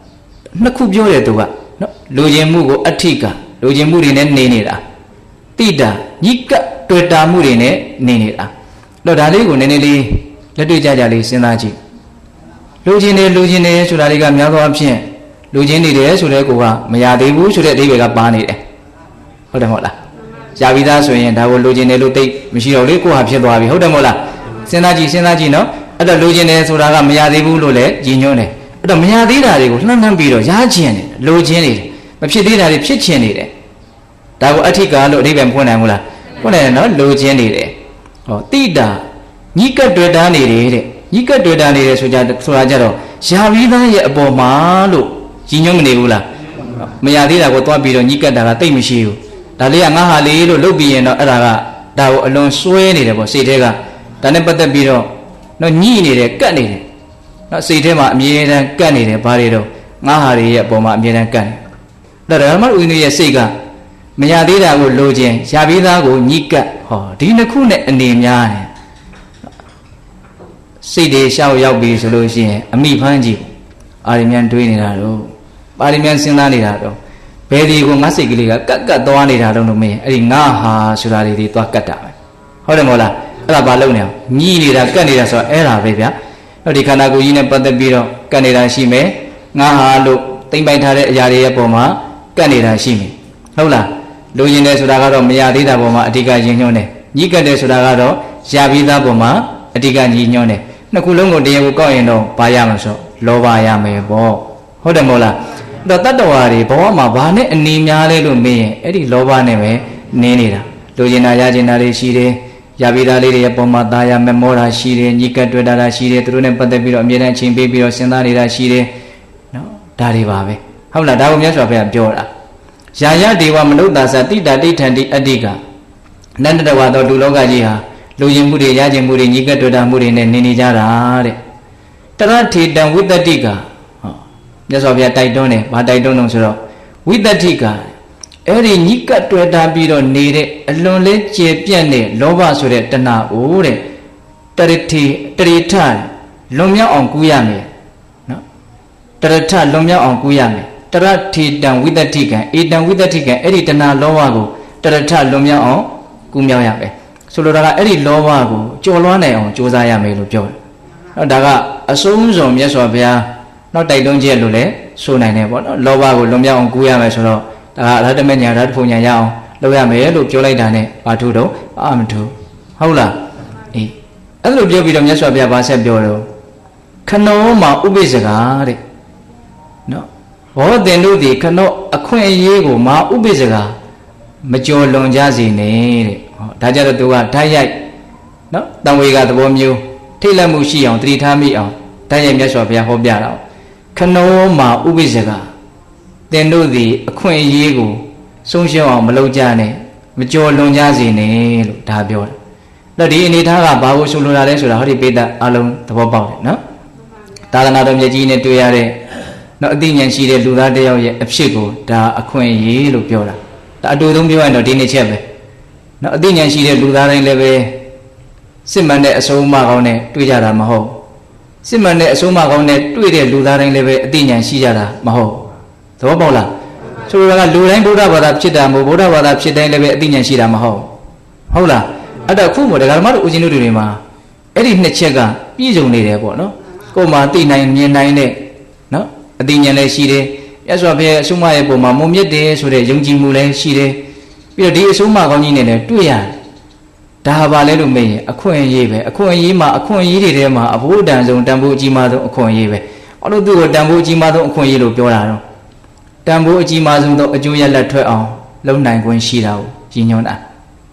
နှစ်ခုပြောတယ်သူကနော်လိုချင်မှုကိုအဋ္ဌိကလိုချင်မှုတွေနဲ့နေနေတာတိတာညိကတွေ့တာမှုတွေနဲ့နေနေတာတော့ဒါလေးကိုနည်းနည်းလေးလက်တွေ့ကြကြလေးစဉ်းစားကြည့်လိုချင်တယ်ဆိုတာလေးကများသောအားဖြင့်လိုချင်နေတယ်ဆိုတဲ့ကိုကမရသေးဘူးဆိုတဲ့အဓိပ္ပာယ်ကပါနေတယ်ဟုတ်တယ်မဟုတ်လားရပြီးသားဆိုရင်ဒါကိုလိုချင်တယ်လို့သိမရှိတော့လေကိုဟာဖြစ်သွားပြီဟုတ်တယ်မဟုတ်လားစဉ်းစားကြည့်နော်အဲ့တော့လိုချင်တယ်ဆိုတာကမရသေးဘူးလို့လည်းကြီးညွှန်းတယ်အဲ့တော့မရသေးတာတွေကိုလှမ်းပြီးတော့ရချင်တယ်လိုချင်နေတယ်မဖြစ်သေးတာတွေဖြစ်ချင်နေတယ်ဒါကိုအဋ္ဌိကလို့အဓိပ္ပာယ်မဖွင့်နိုင်ဘူးလားဖွင့်နိုင်တယ်နော်လိုချင်နေတယ်ဟောတိတာညိကတွေ့တာနေတယ်တဲ့ညိကတွေ့တာနေတယ်ဆိုတာကြတော့ယာပြီးသားရဲ့အပေါ်မှာလို့ကြီးညွှန်းမနေဘူးလားမရသေးတာကိုသွားပြီးတော့ညိကတာကတိတ်မရှိဘူးဒါလေးကငါဟာလေးလို့လုပ်ပြီးရင်တော့အဲ့ဒါကဒါကိုအလွန်စွဲနေတယ်ပေါ့စိတ်ထဲကဒါနဲ့ပတ်သက်ပြီးတော့နော်ညှိနေတယ်ကတ်နေတယ်နော်စိတ်ထဲမှာအမြဲတမ်းကတ်နေတယ်ဘာတွေတော့ငါဟာတွေရဲ့အပေါ်မှာအမြဲတမ်းကတ်နေတယ်ဒါဓမ္မဥဒိရဲ့စိတ်ကမရသေးတာကိုလိုချင်ရပြီးသားကိုညှိကတ်ဟောဒီနှစ်ခုနဲ့အနေများတယ်စိတ်တွေရှောက်ရောက်ပြီဆိုလို့ရှိရင်အမိဖမ်းကြည့်အာရမြန်တွေးနေတာတော့ပါရမြန်စဉ်းစားနေတာတော့ဘယ်ဒီကိုငါစိတ်ကလေးကကတ်သွားနေတာတော့လို့မင်းအဲ့ဒီငါဟာဆိုတာတွေသွားကတ်တာပဲဟုတ်တယ်မဟုတ်လားအဲ့ဒါဘာလုပ်နေအောင်ညှိနေတာကတ်နေတာဆိုတော့အဲ့ဒါပဲဗျာတော့ဒီခန္ဓာကိုယ်ကြီးနဲ့ပတ်သက်ပြီးတော့ကတ်နေတာရှိမယ်ငါဟာလို့သိမ့်ပိုက်ထားတဲ့အရာတွေရဲ့ပုံမှာကတ်နေတာရှိမယ်ဟုတ်လားလိုချင်တယ်ဆိုတာကတော့မရသေးတာပုံမှာအဓိကယဉ်ညွှန်းတယ်ညှိကတ်တယ်ဆိုတာကတော့ရပြီးသားပုံမှာအဓိကညှိညွှန်းတယ်နှစ်ခုလုံးကိုတရားကိုကောက်ရင်တော့ဘာရမှာဆိုလောဘရမယ်ပေါ့ဟုတ်တယ်မဟုတ်လားတော့တတ္တဝါတွေဘဝမှာဘာနဲ့အနေများလဲလို့မေးရင်အဲ့ဒီလောဘနဲ့ပဲနေနေတာလိုချင်တာရချင်တာတွေရှိတယ်ရပြီးသားလေးတွေရဲ့ပုံမှာตาရမမောတာရှိတယ်ညှိကပ်တွေ့တာရှိတယ်သူတို့နဲ့ပတ်သက်ပြီးတော့အမြဲတမ်းအချိန်ပေးပြီးတော့စဉ်းစားနေတာရှိတယ်နော်ဒါတွေပါပဲဟုတ်လားဒါကိုမြတ်စွာဘုရားပြောတာယာယဒေဝမနုဿာသတိတာတိဋ္ဌန္တိအဋ္ဌိကနန္တတဝါတော်လူလောကကြီးဟာလူရင်မှုတွေရခြင်းမှုတွေညှိကပ်တွေ့တာမှုတွေနဲ့နေနေကြတာတဲ့တရထေတံဝိတ္တိကဟောမြတ်စွာဘုရားတိုက်တွန်းတယ်ဘာတိုက်တွန်းတော့ဆိုတော့ဝိတ္တိကအဲ့ဒီညှိကပ်တွေ့တာပြီးတော့နေတဲ့အလွန်လေးကျေပြန့်တဲ့လောဘဆိုတဲ့တဏှာအိုးတဲ့တရထလွန်မြောက်အောင်ကူးရမယ်နော်တရထလွန်မြောက်အောင်ကူးရမယ်တရထေတံဝိတ္တိကံဧတံဝိတ္တိကံအဲ့ဒီတဏှာလောဘကိုတရထလွန်မြောက်အောင်ကူးမြောက်ရမယ်ဆိုလိုတာကအဲ့ဒီလောဘကိုကျော်လွှမ်းနိုင်အောင်ကြိုးစားရမယ်လို့ပြောတယ်နော်ဒါကအဆုံးစုံမြတ်စွာဘုရားနောက်တိုက်တွန်းချက်လို့လည်းဆိုနိုင်တယ်ပေါ့နော်လောဘကိုလွန်မြောက်အောင်ကူးရမယ်ဆိုတော့ဒါကအရဟတမေညာဓာတ်ဖို့ညာရအောင်လုပ်ရမယ်လို့ပြောလိုက်တာ ਨੇ ဘာထူတော့အာမထူဟုတ်လားအေးအဲ့လိုပြောပြီးတော့မြတ်စွာဘုရားဗာဆက်ပြောတော့ခနောမှာဥပိ္ပဇကာတဲ့နော်ဘောတင်တို့ဒီခနောအခွင့်အရေးကိုမာဥပိ္ပဇကာမကြော်လွန်ကြစေနဲ့တဲ့ဟောဒါကြတော့သူကဓာတ်ရိုက်နော်တံဝေကသဘောမျိုးထိတ်လန့်မှုရှိအောင်တတိထားမိအောင်ဓာတ်ရိုက်မြတ်စွာဘုရားဟောပြတာခနောမှာဥပိ္ပဇကာတင်တို့သည်အခွင့်အရေးကိုဆုံးရှုံးအောင်မလုပ်ကြနဲ့မကြော်လွန်ကြစေနဲ့လို့ဒါပြောတယ်။အဲ့ဒီအနေထားကဘာကိုဆိုလိုတာလဲဆိုတာဟောဒီပိဋကအားလုံးသဘောပေါက်တယ်နော်။ သာသနာတော်မြတ်ကြီးနဲ့တွေ့ရတဲ့နော်အသိဉာဏ်ရှိတဲ့လူသားတစ်ယောက်ရဲ့အဖြစ်ကိုဒါအခွင့်အရေးလို့ပြောတာဒါအတူတူပြောရင်တော့ဒီနှစ်ချက်ပဲနော်အသိဉာဏ်ရှိတဲ့လူသားတိုင်းလည်းပဲစစ်မှန်တဲ့အဆုံးအမကောင်းနဲ့တွေ့ကြတာမဟုတ်စစ်မှန်တဲ့အဆုံးအမကောင်းနဲ့တွေ့တဲ့လူသားတိုင်းလည်းပဲအသိဉာဏ်ရှိကြတာမဟုတ်သဘောပေါက်လားဆိုလိုတာကလူတိုင်းဗုဒ္ဓဘာသာဖြစ်တာမဟုတ်ဗုဒ္ဓဘာသာဖြစ်တိုင်းလည်းပဲအသိဉာဏ်ရှိတာမဟုတ်ဟုတ်လားအဲ့တော့ခုမို့ဒကာဓမ္မတို့ဦးဇင်းတို့တွေမှာအဲ့ဒီနှစ်ချက်ကပြည့်စုံနေတယ်ပေါ့နော်ကိုယ်မှာသိနိုင်မြင်နိုင်တဲ့နော်အသိဉာဏ်လည်းရှိတယ်မြတ်စွာဘုရားအဆုံးအမရဲ့ပုံမှာမုံမြတ်တယ်ဆိုတဲ့ယုံကြည်မှုလည်းရှိတယ်ပြီးတော့ဒီအဆုံးအမကောင်းကြီးနဲ့လည်းတွေ့ရတယ်ဒါပါလဲလို့မေးရင်အခွင့်အရေးပဲအခွင့်အရေးမှာအခွင့်အရေးတွေထဲမှာအဖို့တန်ဆုံးတန်ဖိုးအကြီးမားဆုံးအခွင့်အရေးပဲဘာလို့သူ့ကိုတန်ဖိုးအကြီးမားဆုံးအခွင့်အရေးလို့ပြောတာတော့တန်ဖိုးအကြီးမားဆုံးသောအကျိုးရလဒ်ထွက်အောင်လုပ်နိုင်ခွင့်ရှိတာကိုကြီးညွှန်းတာ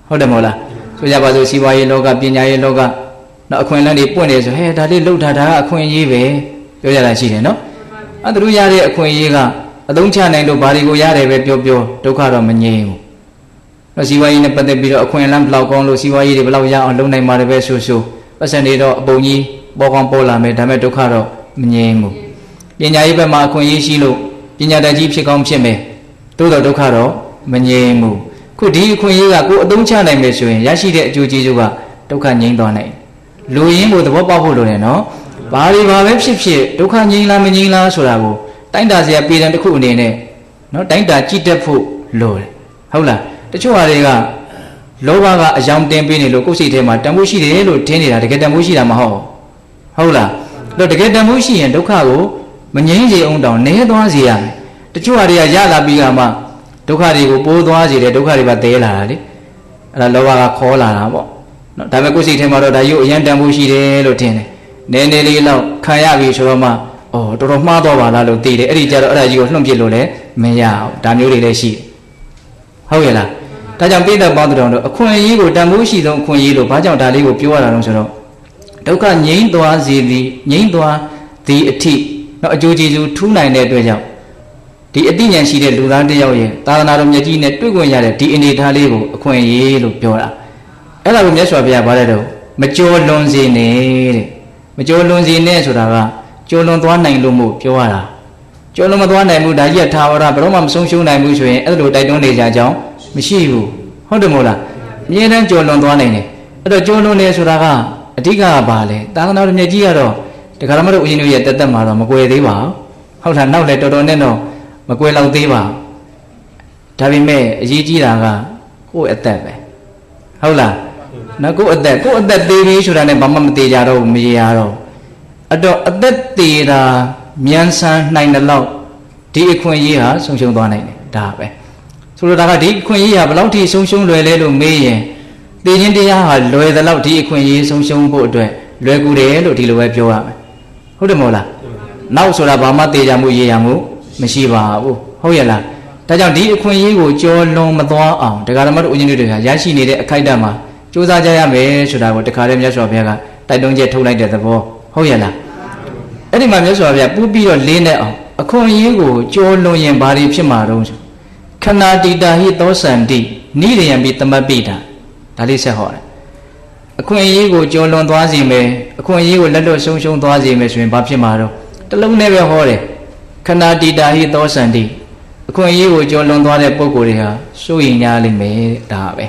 ဟုတ်တယ်မဟုတ်လားဆိုကြပါစို့စီးပွားရေးလောကပညာရေးလောကနော်အခွင့်အလမ်းတွေပွင့်တယ်ဆိုဟဲ့ဒါလေးလှုပ်ထားတာကအခွင့်အရေးပဲပြောကြတာရှိတယ်နော်အဲ့သူတို့ရတဲ့အခွင့်အရေးကအသုံးချနိုင်လို့ဘာတွေကိုရတယ်ပဲပြောဒုက္ခတော့မငြိမ်းဘူးနော်စီးပွားရေးနဲ့ပတ်သက်ပြီးတော့အခွင့်အလမ်းဘယ်လောက်ကောင်းလို့စီးပွားရေးတွေဘယ်လောက်ရအောင်လုပ်နိုင်မှာတယ်ပဲဆိုပတ်စံတွေတော့အပုံကြီးပေါ်ကောင်းပေါ်လာမယ်ဒါပေမဲ့ဒုက္ခတော့မငြိမ်းဘူးပညာရေးဘက်မှာအခွင့်အရေးရှိလို့ပညာတတ်ကြီးဖြစ်ကောင်းဖြစ်မယ်သို့တော့ဒုက္ခတော့မငြိမ်းဘူးခုဒီအခွင့်အရေးကကိုယ်အသုံးချနိုင်မယ်ဆိုရင်ရရှိတဲ့အကျိုးကျေးဇူးကဒုက္ခငြိမ်းသွားနိုင်လူရင်းကိုသဘောပေါက်ဖို့လိုတယ်နော်ဘာတွေဘာပဲဖြစ်ဖြစ်ဒုက္ခငြိမ်းလားမငြိမ်းလားဆိုတာကိုတိုင်းတာစရာပြည်တံတစ်ခုအနေနဲ့နော်တိုင်းတာကြည့်တတ်ဖို့လိုတယ်ဟုတ်လားတချို့ဟာတွေကလောဘကအယောင်တင်ပေးနေလို့ကိုယ်စိတ်ထဲမှာတန်ဖိုးရှိတယ်လို့ထင်နေတာတကယ်တန်ဖိုးရှိတာမဟုတ်ဟုတ်လားတော့တကယ်တန်ဖိုးရှိရင်ဒုက္ခကိုမငြိမ်းစေအောင်တောင်နည်းသွားစေရမယ်တချို့ဟာတွေကရလာပြီးမှဒုက္ခတွေကိုပိုးသွားစေတယ်ဒုက္ခတွေပါတဲလာတာလေအဲ့ဒါလောဘကခေါ်လာတာပေါ့နော်ဒါပေမဲ့ကိုယ်စိတ်ထဲမှာတော့ဒါရုပ်အရင်တန်ဖိုးရှိတယ်လို့ထင်တယ်နည်းနည်းလေးတော့ခံရပြီဆိုတော့မှတော်တော်မှားတော့ပါလားလို့သိတယ်အဲ့ဒီကြတော့အဲ့ဒါကြီးကိုလှုံ့ပြစ်လို့လည်းမရအောင်ဒါမျိုးတွေလည်းရှိဟုတ်ရဲ့လားဒါကြောင့်ပိဋကပေါင်းတော်တို့အခွင့်အရေးကိုတန်ဖိုးရှိဆုံးအခွင့်အရေးလို့ဘာကြောင့်ဒါလေးကိုပြောရတာလဲဆိုတော့ဒုက္ခငြိမ်းသွားစေသည်ငြိမ်းသွားသည်အထိနော်အကျိုးကျေးဇူးထူးနိုင်တဲ့အတွက်ကြောင့်ဒီအသိဉာဏ်ရှိတဲ့လူသားတစ်ယောက်ရဲ့သာသနာတော်မြတ်ကြီးနဲ့တွေ့ခွင့်ရတဲ့ဒီအနေထားလေးကိုအခွင့်အရေးလို့ပြောတာအဲ့ဒါကိုမြတ်စွာဘုရားဗါတဲ့တော့မကြောလွန်စေနဲ့တဲ့မကြောလွန်စေနဲ့ဆိုတာကကြောလွန်သွားနိုင်လို့မို့ပြောရတာကြောလွန်မသွားနိုင်ဘူးဒါကြီးကထာဝရဘယ်တော့မှမဆုံးရှုံးနိုင်ဘူးဆိုရင်အဲ့လိုတိုက်တွန်းနေကြကြောင်းမရှိဘူးဟုတ်တယ်မို့လားအမြဲတမ်းကြောလွန်သွားနိုင်တယ်အဲ့တော့ကြောလွန်နေဆိုတာကအဓိကကဘာလဲသာသနာတော်မြတ်ကြီးကတော့ဒကာရမတို့ဦးဇင်းတို့ရဲ့တက်တက်မှာတော့မကွယ်သေးပါဘူးဟုတ်လားနောက်လည်းတော်တော်နဲ့တော့မကွယ်လောက်သေးပါဒါပေမဲ့အရေးကြီးတာကကိုယ့်အသက်ပဲဟုတ်လားနော်ကိုယ့်အသက်သေးပြီဆိုတာနဲ့ဘာမှမသေးကြတော့ဘူးမရတော့အဲ့တော့အသက်သေးတာမြန်ဆန်နိုင်တဲ့လောက်ဒီအခွင့်အရေးဟာဆုံးရှုံးသွားနိုင်တယ်ဒါပဲဆိုလိုတာကဒီအခွင့်အရေးဟာဘယ်လောက်ထိဆုံးရှုံးလွယ်လဲလို့မေးရင်သိချင်းတရားဟာလွယ်တဲ့လောက်ဒီအခွင့်အရေးဆုံးရှုံးဖို့အတွက်လွယ်ကူတယ်လို့ဒီလိုပဲပြောရမယ်ဟုတ်တယ်မဟုတ်လားနောက်ဆိုတာဘာမှသေးကြမှုရေးရမှုမရှိပါဘူးဟုတ်ရဲ့လားဒါကြောင့်ဒီအခွင့်အရေးကိုကြောလွန်မသွားအောင်ဒကာဓမ္မတို့ဦးဇင်းတွေကရရှိနေတဲ့အခိုက်အတန့်မှာစူးစမ်းကြရမယ်ဆိုတာကိုတခါတည်းမြတ်စွာဘုရားကတိုက်တွန်းချက်ထုတ်လိုက်တဲ့သဘောဟုတ်ရဲ့လားအဲ့ဒီမှာမြတ်စွာဘုရားပူးပြီးတော့လေးနဲ့အောင်အခွင့်အရေးကိုကြောလွန်ရင်ဘာတွေဖြစ်မှာတော့ခဏတိတာဟိသောစန္တိနိရယံပိသမပ္ပိတာဒါလေးဆက်ဟောတယ်အခွင့်အရေးကိုကြောလွန်သွားစေမယ်အခွင့်အရေးကိုလက်လွတ်ဆုံးရှုံးသွားစေမယ်ဆိုရင်ဘာဖြစ်မှာတော့တလုံးနဲ့ပဲဟောတယ်ခဏတိတာဟိသောစန္တိအခွင့်အရေးကိုကြောလွန်သွားတဲ့ပုဂ္ဂိုလ်တွေဟာစိုးရိမ်ကြလိမ့်မယ်ဒါပဲ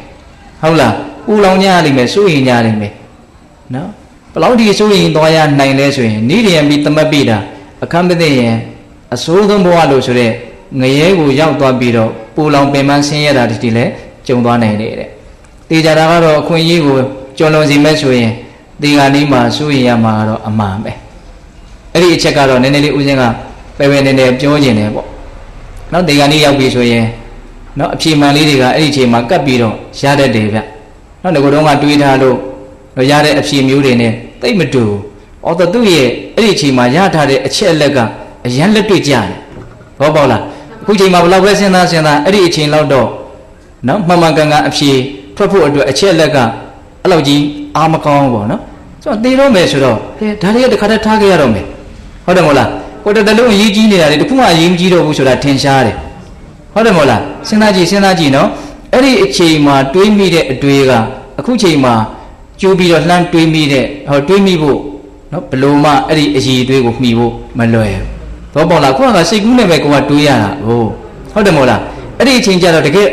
ဟုတ်လားပူလောင်ကြလိမ့်မယ်စိုးရိမ်ကြလိမ့်မယ်နော်ဘယ်လောက်ဒီစိုးရိမ်သွားရနိုင်လဲဆိုရင်နိရယံပိသမပ္ပိတာအခမ်းပသိရင်အစိုးဆုံးဘဝလို့ဆိုတဲ့ငရဲကိုရောက်သွားပြီးတော့ပူလောင်ပင်ပန်းဆင်းရဲတာတည်းလည်းကြုံသွားနိုင်တယ်တဲ့တေချာတာကတော့အခွင့်အရေးကိုကြောလွန်စီမဲ့ဆိုရင်ဒီကနေ့မှစိုးရိမ်ရမှာတော့အမှန်ပဲအဲ့ဒီအချက်ကတော့နည်းနည်းလေးဦးဇင်းကပဲပဲနည်းနည်းပြောခြင်းတယ်ပေါ့နော်ဒီကနေ့ရောက်ပြီဆိုရင်နော်အဖြေမှန်လေးတွေကအဲ့ဒီအချိန်မှာကပ်ပြီးတော့ရတတ်တယ်ဗျနော်ဒီကတော့ကတွေးထားလို့ရတဲ့အဖြေမျိုးတွေနဲ့တိတ်မတူဘူးတော့သူ့ရဲ့အဲ့ဒီအချိန်မှာရထားတဲ့အချက်အလက်ကအရန်လက်တွေ့ကြတယ်ဘောပေါက်လားအခုချိန်မှာဘယ်လောက်ပဲစဉ်းစားအဲ့ဒီအချိန်လောက်တော့နော်မှန်မှန်ကန်ကန်အဖြေထွက်ဖို့အတွက်အချက်အလက်ကအဲ့လောက်ကြီးအားမကောင်းဘူးပေါ့နော်ဆိုတော့သေတော့မယ်ဆိုတော့ဒါတွေကတခါတည်းထားခဲ့ရတော့မယ်ဟုတ်တယ်မို့လားကိုတလုံးအရေးကြီးနေတာလေတခုမှအရေးမကြီးတော့ဘူးဆိုတာထင်ရှားတယ်ဟုတ်တယ်မို့လားစဉ်းစားကြည့်နော်အဲ့ဒီအချိန်မှာတွေးမိတဲ့အတွေ့ကအခုချိန်မှာကျိုးပြီးတော့လှမ်းတွေးမိတဲ့တွေးမိဖို့ နော်ဘလို့မှအဲ့ဒီအည်တွေးကိုမှီဖို့မလွယ်ဘူးတော့ပေါ့လားကိုကစိတ်ကူးနဲ့ပဲကိုကတွေးရတာဟုတ်တယ်မို့လားအဲ့ဒီအချိန်ကျတော့တကယ်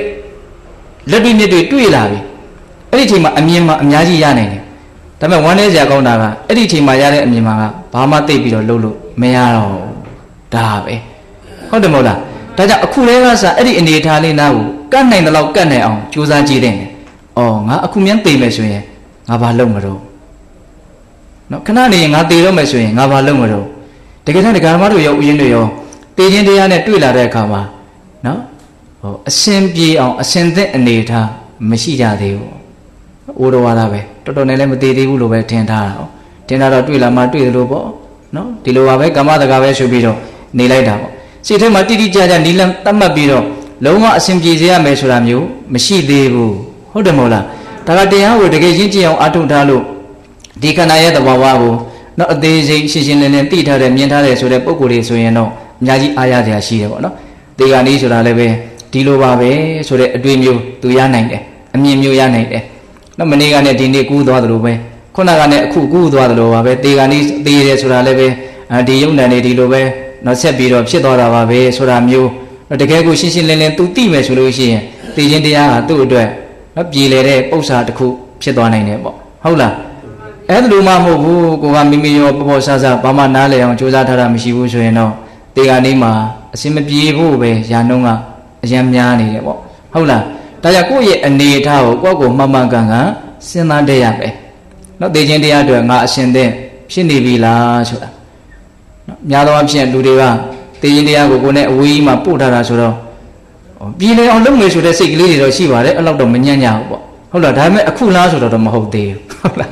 လက်တွေ့မြစ်တွေတွေ့လာပြီအဲ့ဒီအချိန်မှာအမြင်မှာအများကြီးရနိုင်တယ်ဒါပေမဲ့ဝမ်းနည်းစရာကောင်းတာကအဲ့ဒီအချိန်မှာရတဲ့အမြင်မှာကဘာမှသိပြီးတော့လှုပ်လို့မရတော့ဒါပဲဟုတ်တယ်မို့လားဒါကြောင့်အခုလေးကစအဲ့ဒီအနေထားလေးနားကိုကတ်နိုင်တဲ့လောက်ကတ်နိုင်အောင်ကြိုးစားကြည့်တဲ့။အော်ငါအခုမြန်းသိမယ်ဆိုရင်ငါဘာလုပ်မလို့နော်ခဏနေရင်ငါသိတော့မယ်ဆိုရင်ငါဘာလုပ်မလို့တကယ်တမ်းဒကာမတို့ရောဥယျင်းတွေရောသိချင်းတရားနဲ့တွေ့လာတဲ့အခါမှာနော်အစဉ်ပြေအောင်အစဉ်သက်အနေထားမရှိကြသေးဘူး။အိုးတော်ဝါဒပဲတော်တော်နဲ့လည်းမသိသေးဘူးလို့ပဲထင်ထားတာ။ထင်တာတော့တွေ့လာမှတွေ့တယ်လို့ပေါ့နော်ဒီလိုပါပဲကာမတကာပဲဆိုပြီးတော့နေလိုက်တာပေါ့စိတ်ထဲမှာတိတိကျကျနီလန်းတတ်မှတ်ပြီးတော့လုံးဝအစဉ်ပြေစေရမယ်ဆိုတာမျိုးမရှိသေးဘူးဟုတ်တယ်မို့လားဒါကတရားကိုတကယ်ရင့်ကျက်အောင်အထုတ်ထားလို့ဒီခန္ဓာရဲ့သဘာဝကိုနော်အသေးစိတ်ရှင်းရှင်းလင်းလင်းသိထားတယ်မြင်ထားတယ်ဆိုတဲ့ပုံကိုယ်လေးဆိုရင်တော့အများကြီးအားရစရာရှိတယ်ပေါ့နော်ဒီကနေ့ဆိုတာလည်းပဲဒီလိုပါပဲဆိုတဲ့အတွေ့မျိုးသူရနိုင်တယ်အမြင်မျိုးရနိုင်တယ်နော်မနေ့ကနဲ့ဒီနေ့ကူးသွားသလိုပဲခုနကနဲ့အခုကူးသွားသလိုပါပဲဒီကနေ့သိရတယ်ဆိုတာလည်းပဲဒီယုံနာနေဒီလိုပဲနော်ဆက်ပြီးတော့ဖြစ်သွားတာပါပဲဆိုတာမျိုးတကယ်ကိုရှင်းရှင်းလင်းလင်းသူသိမယ်ဆိုလို့ရှိရင်သိခြင်းတရားဟာသူ့အတွက်နော်ပြည်လေတဲ့ပု္ပ္ပာတစ်ခုဖြစ်သွားနိုင်တယ်ပေါ့ဟုတ်လားအဲ့ဒါလိုမှမဟုတ်ဘူးကိုကမိမိရောပေါ်ပေါ်ဆဆဘာမှနားလည်အောင်ကြိုးစားထားတာမရှိဘူးဆိုရင်တော့ဒီကနေ့မှာအစင်မပြေဖို့ပဲယာနှုံးကအရင်များနေတယ်ပေါ့ဟုတ်လားဒါကြောင့်ကိုယ့်ရဲ့အနေအထားကိုကိုယ့်ကိုမှန်မှန်ကန်ကန်စဉ်းစားတတ်ရပဲနော်သိခြင်းတရားတွေငါအရှင်သင်ဖြစ်နေပြီလားဆိုတာနော်များသောအားဖြင့်လူတွေကသိရင်တရားကိုနဲ့အဝေးကြီးမှာပို့ထားတာဆိုတော့ပြည်လေအောင်လုပ်မယ်ဆိုတဲ့စိတ်ကလေးတွေတော့ရှိပါတယ်အဲ့လောက်တော့မညံ့ညဘူးပေါ့ဟုတ်လားဒါပေမဲ့အခုလားဆိုတော့မဟုတ်သေးဘူးဟုတ်လား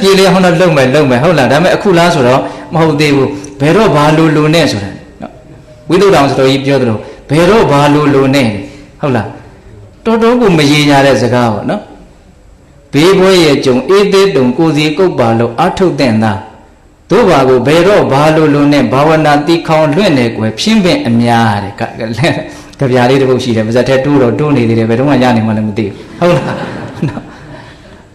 ပြည်လေအောင်တော့လုပ်မယ်ဟုတ်လားဒါပေမဲ့အခုလားဆိုတော့မဟုတ်သေးဘူးဘယ်တော့ဘာလိုနဲ့ဆိုတာနော်ဝိသုဒ္ဓအောင်ဆိုတော့ကြီးပြောသလိုဘယ်တော့ဘာလိုနဲ့ဟုတ်လားတော်တော်ကိုမရေညာတဲ့စကားပေါ့နော်ဘေးဘွဲရဲ့ကြုံအေးသေးတုံကိုစီကုတ်ပါလို့အထုတ်တဲ့သားတို့ဘာကိုဘယ်တော့ဘာလိုနဲ့ဘာဝနာတိခေါင်လွင့်နေကွယ်ဖြင်းပင်အများတဲ့ကြပြားလေးတစ်ပုဒ်ရှိတယ်ပါဇက်ထဲတိုးနေသေးတယ်ဘယ်တော့မှရနိုင်မှလည်းမသိဘူးဟုတ်လား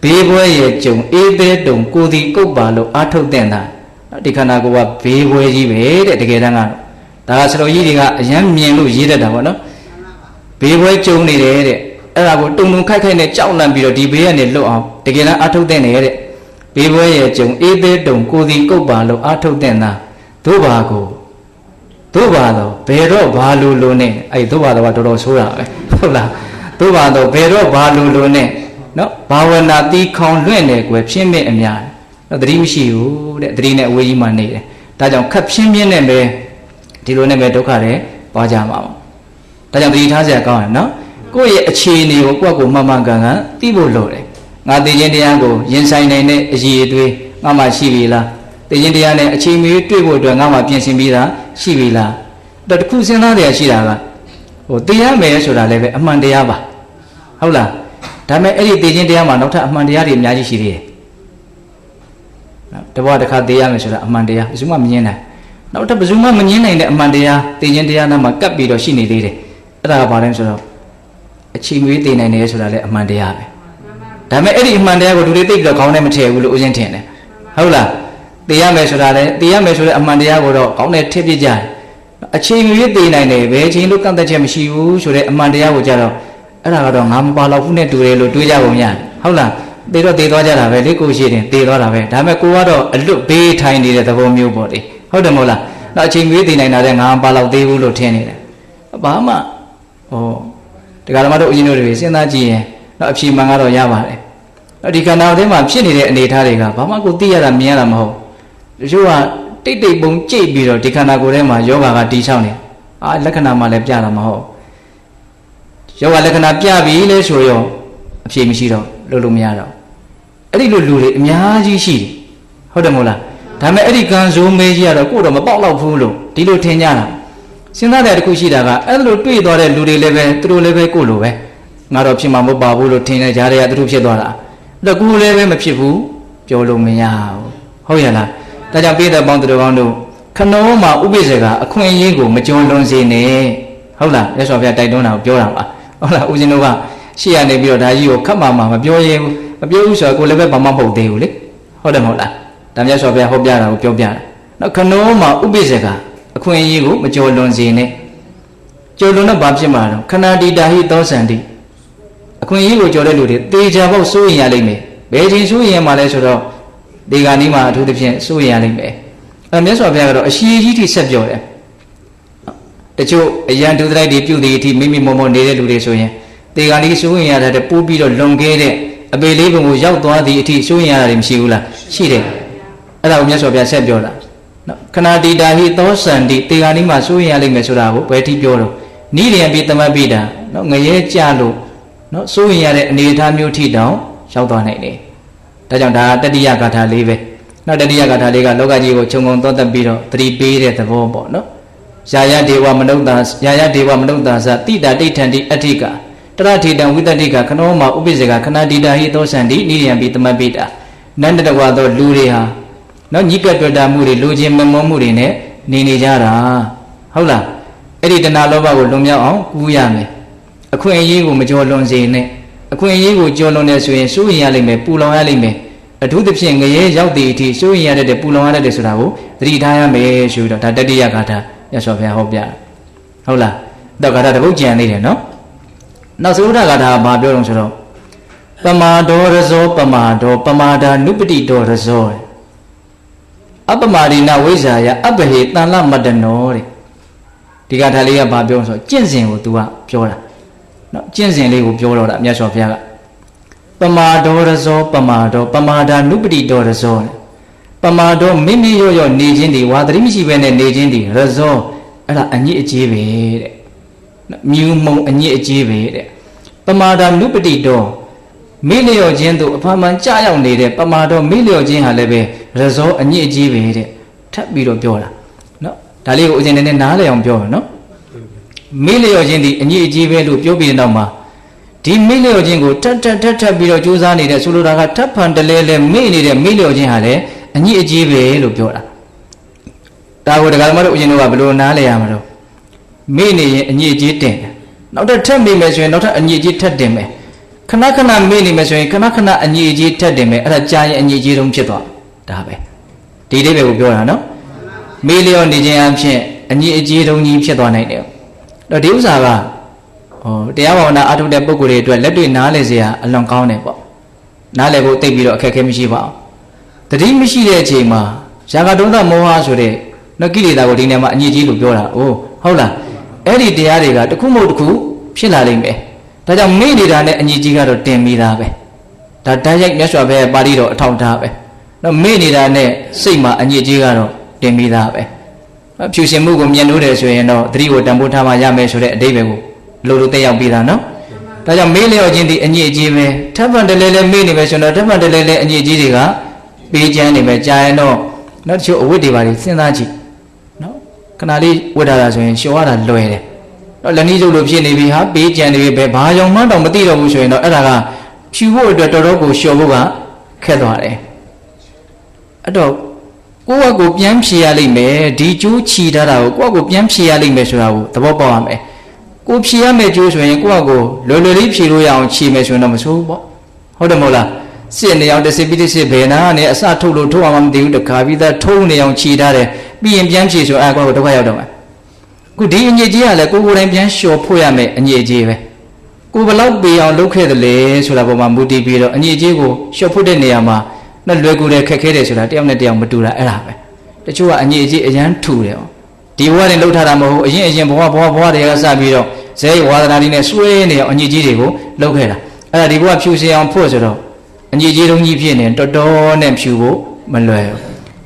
ဘေးဘွဲရဲ့ကြုံအေးသေးတုံကိုစီကုတ်ပါလို့အထုတ်တဲ့သားဒီခန္ဓာကိုယ်ကဘေးဘွဲကြီးပဲတဲ့တကယ်တမ်းကတော့ဒါကစတော်ကြီးတွေကအယံမြင်လို့ရေးတတ်တာပေါ့နော်ဘေးဘွဲကြုံနေတယ်တဲ့အဲ့ဒါကိုတုံခိုက်နဲ့ကြောက်လန့်ပြီးတော့ဒီဘေးကနေလွတ်အောင်တကယ်တမ်းအထုတ်တဲ့နေတဲ့ဘေးဘွဲရဲ့ကြုံအေးသေးတုံကိုစီကုတ်ပါလို့အထုတ်တဲ့သားတို့ဘာကိုတို့ဘာတော့ဘယ်တော့ဘာလိုနဲ့အဲ့တို့ဘာတော့တော်တော်ဆိုးတာပဲဟုတ်လားတို့ဘာတော့ဘယ်တော့ဘာလိုနဲ့နော်ဘာဝနာတီးခေါင်လွင့်နေကွယ်ဖြင်းမြင့်အများနော်သတိမရှိဘူးတဲ့သတိနဲ့အဝေးကြီးမှနေတယ်ဒါကြောင့်ခက်ဖြင်းမြင့်နဲ့ပဲဒီလိုနဲ့ပဲဒုက္ခတွေပွားကြမှာပေါ့ဒါကြောင့်သတိထားစရာကောင်းတယ်နော်ကိုယ့်ရဲ့အခြေအနေကိုကိုယ့်ကိုမှန်မှန်ကန်ကန်သိဖို့လိုတယ်ငါသိခြင်းတရားကိုရင်ဆိုင်နိုင်တဲ့အရေးအသွေးငါမှရှိပြီလားသိခြင်းတရားနဲ့အချိန်မီတွေ့ဖို့အတွက်ငါမှပြင်ဆင်ပြီးသားရှိပြီလားတခုစဉ်းစားရရှိတာကတရားမယ်ဆိုတာလည်းပဲအမှန်တရားပါဟုတ်လားဒါပေမဲ့အဲ့ဒီသိခြင်းတရားမှာနောက်ထပ်အမှန်တရားတွေအများကြီးရှိသေးတယ်တဘွားတစ်ခါသိရမယ်ဆိုတာအမှန်တရားဘယ်သူမှမငင်းနိုင်နောက်ထပ်ဘယ်သူမှမငင်းနိုင်တဲ့အမှန်တရားသိခြင်းတရားနာမှာကပ်ပြီးတော့ရှိနေသေးတယ်အဲ့ဒါကဘာလဲဆိုတော့အချိန်မီသိနိုင်တယ်ဆိုတာလည်းအမှန်တရားပဲဒါပေမဲ့အဲ့ဒီအမှန်တရားကိုလူတွေသိပြီးတော့ခေါင်းထဲမထည့်ဘူးလို့ဥစဉ်ထင်တယ်ဟုတ်လားသိရမယ်ဆိုတာလည်းသိရမယ်ဆိုတဲ့အမှန်တရားကိုတော့ခေါင်းထဲထည့်ပြကြတယ်အချိန်မီသိနိုင်တယ်ဘယ်အချိန်လို့ကန့်သက်ချက်မရှိဘူးဆိုတဲ့အမှန်တရားကိုကြတော့အဲ့ဒါကတော့ငါမပါတော့ဘူးနဲ့တူတယ်လို့တွေးကြပုံရတယ်ဟုတ်လားသေတော့သေသွားကြတာပဲလေကိုရှိတယ်သေသွားတာပဲဒါပေမဲ့ကိုကတော့အလွတ်ဘေးထိုင်နေတဲ့သဘောမျိုးပေါ့လေဟုတ်တယ်မဟုတ်လားတော့အချိန်မီသိနိုင်တာလည်းငါမပါတော့သေးဘူးလို့ထင်နေတယ်ဘာမှဒီကရမတို့အရင်တို့တွေစဉ်းစားကြည့်ရင်တော့အဖြေမှန်ကတော့ရပါတယ်ဒီခန္ဓာထဲမှာဖြစ်နေတဲ့အနေအထားတွေကဘာမှကိုသိရတာမြင်ရတာမဟုတ်တချို့ကတိတ်တိတ်ပုံကြိတ်ပြီးတော့ဒီခန္ဓာကိုယ်ထဲမှာယောဂါကတီးချောင်းနေလက္ခဏာမှလည်းပြတာမဟုတ်ယောဂလက္ခဏာပြပြီလဲဆိုရောအဖြေမရှိတော့လို့မရတော့အဲ့ဒီလိုလူတွေအများကြီးရှိတယ်ဟုတ်တယ်မို့လားဒါပေမဲ့အဲ့ဒီကံဆိုးမေးကြီးကတော့ကိုယ်တော့မပေါက်တော့ဘူးလို့ဒီလိုထင်ကြတာစဉ်းစားတဲ့တစ်ခုရှိတာကအဲ့လိုတွေ့သွားတဲ့လူတွေလည်းပဲသူတို့လည်းပဲကိုယ်လိုပဲငါတော့ဖြစ်မှာမဟုတ်ပါဘူးလို့ထင်နေကြတယ်ကသူတို့ဖြစ်သွားတာတကူလည်းပဲမဖြစ်ဘူးပြောလို့မရဘူးဟုတ်ရလားဒါကြောင့်ပြည်သက်ပေါင်းသူတော်ကောင်းတို့ခဏမှာဥပိ္ပဇေကအခွင့်အရေးကိုမကြုံလွန်စေနဲ့ဟုတ်လားရသော်ဘုရားတိုက်တွန်းတာကိုပြောတာပါဟုတ်လားဦးဇင်းတို့ကရှေ့ရနေပြီးတော့ဒါကြီးကိုခတ်မှမပြောရဲဘူးမပြောဘူးဆိုတော့ကိုလည်းပဲဘာမှမဟုတ်သေးဘူးလေဟုတ်တယ်မဟုတ်လား ဒါမြတ်စွာဘုရားဟောပြတာကိုပြောပြတာနော်ခနောမှာဥပိ္ပဇေကအခွင့်အရေးကိုမကျော်လွန်စေနဲ့ကျော်လွန်တော့ဘာဖြစ်မှာတော့ခဏတိတာဟိသောစံတိအခွင့်အရေးကိုကျော်တဲ့လူတွေတေချာဖို့စိုးရင်ရလိမ့်မယ်ဘယ်ချိန်စိုးရင်မှလဲဆိုတော့ဒီကနေ့မှာအထူးသဖြင့်စိုးရင်ရလိမ့်မယ်မြတ်စွာဘုရားကတော့အရှိကြီးထိဆက်ပြောတယ်တချို့အရန်ဒုသလိုက်တွေပြုတ်တဲ့အထိမိမိမုံမုံနေတဲ့လူတွေဆိုရင်ဒီကနေ့စိုးရင်ရတဲ့ပိုးပြီးတော့လွန်ခဲ့တဲ့အပေလေးပုံကိုရောက်သွားသည့်အထိစိုးရင်ရတာတွေမရှိဘူးလားရှိတယ်အဲ့ဒါကိုမြတ်စွာဘုရားဆက်ပြောတာနော်ခဏတိတာဟိသောစံတိဒီကနေ့မှာစိုးရင်ရလိမ့်မယ်ဆိုတာကိုဘယ်ထိပြောတော့နိရိယံပိသမတ်ပိတာနော်ငရဲကြလို့နော်စိုးရင်ရတဲ့အနေအထားမျိုးထိတောင်ရောက်သွားနိုင်တယ်ဒါကြောင့်ဒါတတိယဂါထာလေးပဲနောက်တတိယဂါထာလေးကလောကကြီးကိုခြုံငုံသောသက်ပြီးတော့သတိပေးတဲ့သဘောပေါ့နော်ယာယဒေဝမနုဿာယာယဒေဝမနုဿာသတိတာတိဋ္ဌံတိအဋ္ဌိကတရထေတံဝိတ္တိကခနောမှာဥပိ္ပဇေကခဏတိတာဟိသောစံတိနိရိယံပိသမတ်ပိတာနန္တတဝါသောလူတွေဟာနော်ညိကတ်တွေ့တာမှုတွေလူချင်းမမောမှုတွေနဲ့နေကြတာဟုတ်လားအဲ့ဒီတဏှာလောဘကိုလွန်မြောက်အောင်ကူးရမယ်အခွင့်အရေးကိုမကျော်လွန်စေနဲ့အခွင့်အရေးကိုကျော်လွန်နေဆိုရင်စိုးရင်ရလိမ့်မယ်ပူလောင်ရလိမ့်မယ်အထူးသဖြင့်ငရဲရောက်တဲ့အထိစိုးရင်ရတဲ့ပူလောင်ရတဲ့ဆိုတာကိုသတိထားရမယ်ဆိုပြီးတော့ဒါတတိယဂါထာမြတ်စွာဘုရားဟောပြဟုတ်လားတော့ဂါထာတစ်ပုဒ်ကြံသေးတယ်နော်နောက်သုဒ္ဓဂါထာကဘာပြောတော့ဆိုတော့ပမာဒောရဇောပမာဒောပမာဒာနုပတိဒောရဇောအပမာရိနဝိဇ္ဇာယအပဟေတန်လမတ္တနောတဲ့ဒီဂါထာလေးကဘာပြောဆိုကျင့်စဉ်ကို तू ကပြောတာနော်ကျင့်စဉ်လေးကိုပြောတော့တာမြတ်စွာဘုရားကပမာဒောရဇောပမာဒောပမာဒာနုပတိဒောရဇောပမာဒောမိမိရောနေခြင်းဒီဝါသတိမရှိဘဲနဲ့နေခြင်းဒီရဇောအဲ့ဒါအညစ်အကြေးပဲတဲ့မြူမုံအညစ်အကြေးပဲတဲ့ပမာဒာနုပတိဒောမိလျော်ခြင်းတို့အဖာမှန်ကြရောက်နေတဲ့ပမာဒောမိလျော်ခြင်းဟာလည်းပဲရဇောအညစ်အကြေးပဲတဲ့ထပ်ပြီးတော့ပြောတာနော်ဒါလေးကိုအရင်တည်းနားလည်အောင်ပြောမယ်နော်မိလျော်ခြင်းဒီအညစ်အကြေးပဲလို့ပြောပြီးတဲ့နောက်မှာဒီမိလျော်ခြင်းကိုထပ်ပြီးတော့ကြိုးစားနေတဲ့ဆိုလိုတာကထပ်ဖန်တလဲလဲမိနေတဲ့မိလျော်ခြင်းဟာလည်းအညစ်အကြေးပဲလို့ပြောတာဒါကိုတရားဓမ္မတို့အရင်ကဘယ်လိုနားလည်ရမှာတော့မိနေရင်အညစ်အကြေးတင်တယ်နောက်ထပ်မိမယ်ဆိုရင်နောက်ထပ်အညစ်အကြေးထပ်တင်မယ်ခဏခဏမိနေမယ်ဆိုရင်ခဏခဏအညစ်အကြေးထပ်တင်မယ်အဲ့ဒါကြာရင်အညစ်အကြေးတုံးဖြစ်သွားဒါပဲဒီအိဗယ်ကိုပြောတာနော်မိလျော်နေခြင်းအဖြစ်အညစ်အကြေးတုံးကြီးဖြစ်သွားနိုင်တယ်တော့ဒီဥစ္စာကတရားဘာဝနာအထုတ်တဲ့ပုဂ္ဂိုလ်တွေအတွက်လက်တွေ့နားလည်စရာအလွန်ကောင်းတယ်ပေါ့နားလည်ဖို့သိပြီးတော့အခက်အခဲမရှိပါဘူးတတိမရှိတဲ့အချိန်မှာရာဂဒုံသမောဟဆိုတဲ့နော်ကိလေသာကိုဒီနေရာမှာအညစ်အကြေးလို့ပြောတာဟုတ်လားအဲ့ဒီတရားတွေကတစ်ခုမဟုတ်တစ်ခုဖြစ်လာလိမ့်မယ်ဒါကြောင့်မိနေတာနဲ့အညစ်အကြေးကတော့တင်ပြီးသားပဲဒါတိုက်ရိုက်မြတ်စွာဘုရားပါဠိတော်အထောက်ထားပဲနော်မိနေတာနဲ့စိတ်မှာအညစ်အကြေးကတော့တင်ပြီးသားပဲဖြူရှင်မှုကိုမြင်လို့တယ်ဆိုရင်တော့သတိကိုတန်ဖိုးထားမှရမယ်ဆိုတဲ့အဓိပ္ပာယ်ကိုလိုတက်ရောက်ပြီးသားနော်ဒါကြောင့်မေးလျော်ခြင်းဒီအညစ်အကြေးပဲထပ်ဖန်တလဲလဲမေးနေမယ်ဆိုတော့ထပ်ဖန်တလဲလဲအညစ်အကြေးတွေကပေးချမ်းနေမယ်ကြာရင်တော့နောက်တစ်ချို့အဝတ်တွေပါလေစဉ်းစားကြည့်နော်ခဏလေးဝတ်ထားတာဆိုရင်လျှော်ရတာလွယ်တယ်တော့လက်နည်းစုပ်လို့ဖြစ်နေပြီဟာပေးချမ်းနေပြီပဲဘာကြောင့်မှတော့မသိတော့ဘူးဆိုရင်တော့အဲ့ဒါကဖြူဖို့အတွက်တော်တော်ကိုလျှော်ဖို့ကခက်သွားတယ်အဲ့တော့ကိုယ့်ကိုပြန်ဖြေရလိမ့်မယ်ဒီကျိုးချီထားတာကိုကိုယ့်ကိုပြန်ဖြေရလိမ့်မယ်ဆိုတာကိုသဘောပေါက်ရမယ်ကိုဖြေရမယ်ကျိုးဆိုရင်ကိုယ့်ကိုလွယ်လွယ်လေးဖြေလို့ရအောင်ခြေမယ်ဆိုရင်တော့မဆိုးပေါ့ဟုတ်တယ်မဟုတ်လားစစ်နေအောင်တစ်စစ်ပြီးတစ်စစ်ဘယ်နာနဲ့အစထုတ်လို့ထုတ်အောင်မသိဘူးတခါပြီးသားထုံးနေအောင်ခြေထားတယ်ပြီးရင်ပြန်ဖြေဆိုကိုယ့်ကိုဒုက္ခရောက်တော့မှာခုဒီအညစ်အကြေးကလည်းကိုယ်တိုင်ပြန်လျှော်ဖို့ရမယ်အညစ်အကြေးပဲကိုဘလောက်ပေးအောင်လုပ်ခဲ့တယ်လေဆိုတာပေါ်မှာမူတည်ပြီးတော့အညစ်အကြေးကိုလျှော်ဖို့တဲ့နေရာမှာနဲ့လွယ်ကူတယ်ခက်ခဲတယ်ဆိုတာတယောက်နဲ့တယောက်မတူတာအဲ့ဒါပဲတချို့ကအညစ်အကြေးအရန်ထူတယ်ဒီဘဝနဲ့လှုပ်ထားတာမဟုတ်အရင်ဘဝတွေကစပြီးတော့ဇဲဝါဒနာလေးနဲ့ဆွဲနေအောင်အညစ်အကြေးတွေကိုလှုပ်ခဲ့တာအဲ့ဒါဒီဘဝဖြူစင်အောင်ဖို့ဆိုတော့အညစ်အကြေးတုံးကြီးဖြစ်နေတော်တော်နဲ့ဖြူဖို့မလွယ်ဘူး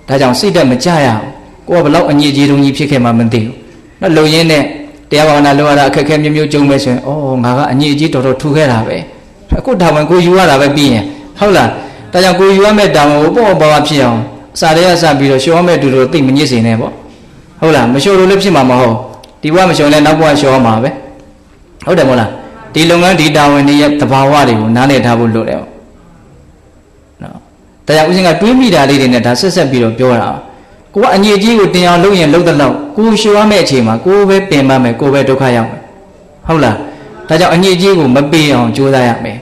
ဒါကြောင့်စိတ်တက်မကြရအောင်ကိုကဘလောက်အညစ်အကြေးတုံးကြီးဖြစ်ခဲ့မှမသိဘူးနော်လုံရင်းနဲ့တရားဘာဝနာလုပ်ရတာအခက်အခဲမျိုးကြုံမယ်ဆိုရင်ငါကအညစ်အကြေးတော်တော်ထူခဲ့တာပဲအခုဒါမှကိုယူရတာပဲပြီးရင်ဟုတ်လားဒါကြောင့်ကိုယူရမယ့်တောင်းကိုပေါ့ပေါ့ဖြစ်အောင်စာရဲစပြီးတော့ရှောမဲ့တူတူသိမညစ်စေနဲ့ပေါ့ဟုတ်လားမလျှော်လို့လည်းဖြစ်မှာမဟုတ်ဒီဘဝမလျှော်လဲနောက်ဘဝလျှော်မှာပဲဟုတ်တယ်မဟုတ်လားဒီလုပ်ငန်းဒီတာဝန်တွေရဲ့သဘာဝတွေကိုနားလည်ထားဖို့လိုတယ်နော်ဒါကြောင့်ဦးဇင်းကတွေးမိတာလေးတွေနဲ့ဒါဆက်ပြီးတော့ပြောတာကိုကအညစ်အကြေးကိုတင်အောင်လုပ်ရင်လုပ်တဲ့လောက်ကိုလျှော်ရမယ့်အချိန်မှာကိုပဲပင်ပန်းမယ်ကိုပဲဒုက္ခရောက်မယ်ဟုတ်လားဒါကြောင့်အညစ်အကြေးကိုမပေးအောင်ကြိုးစားရမယ်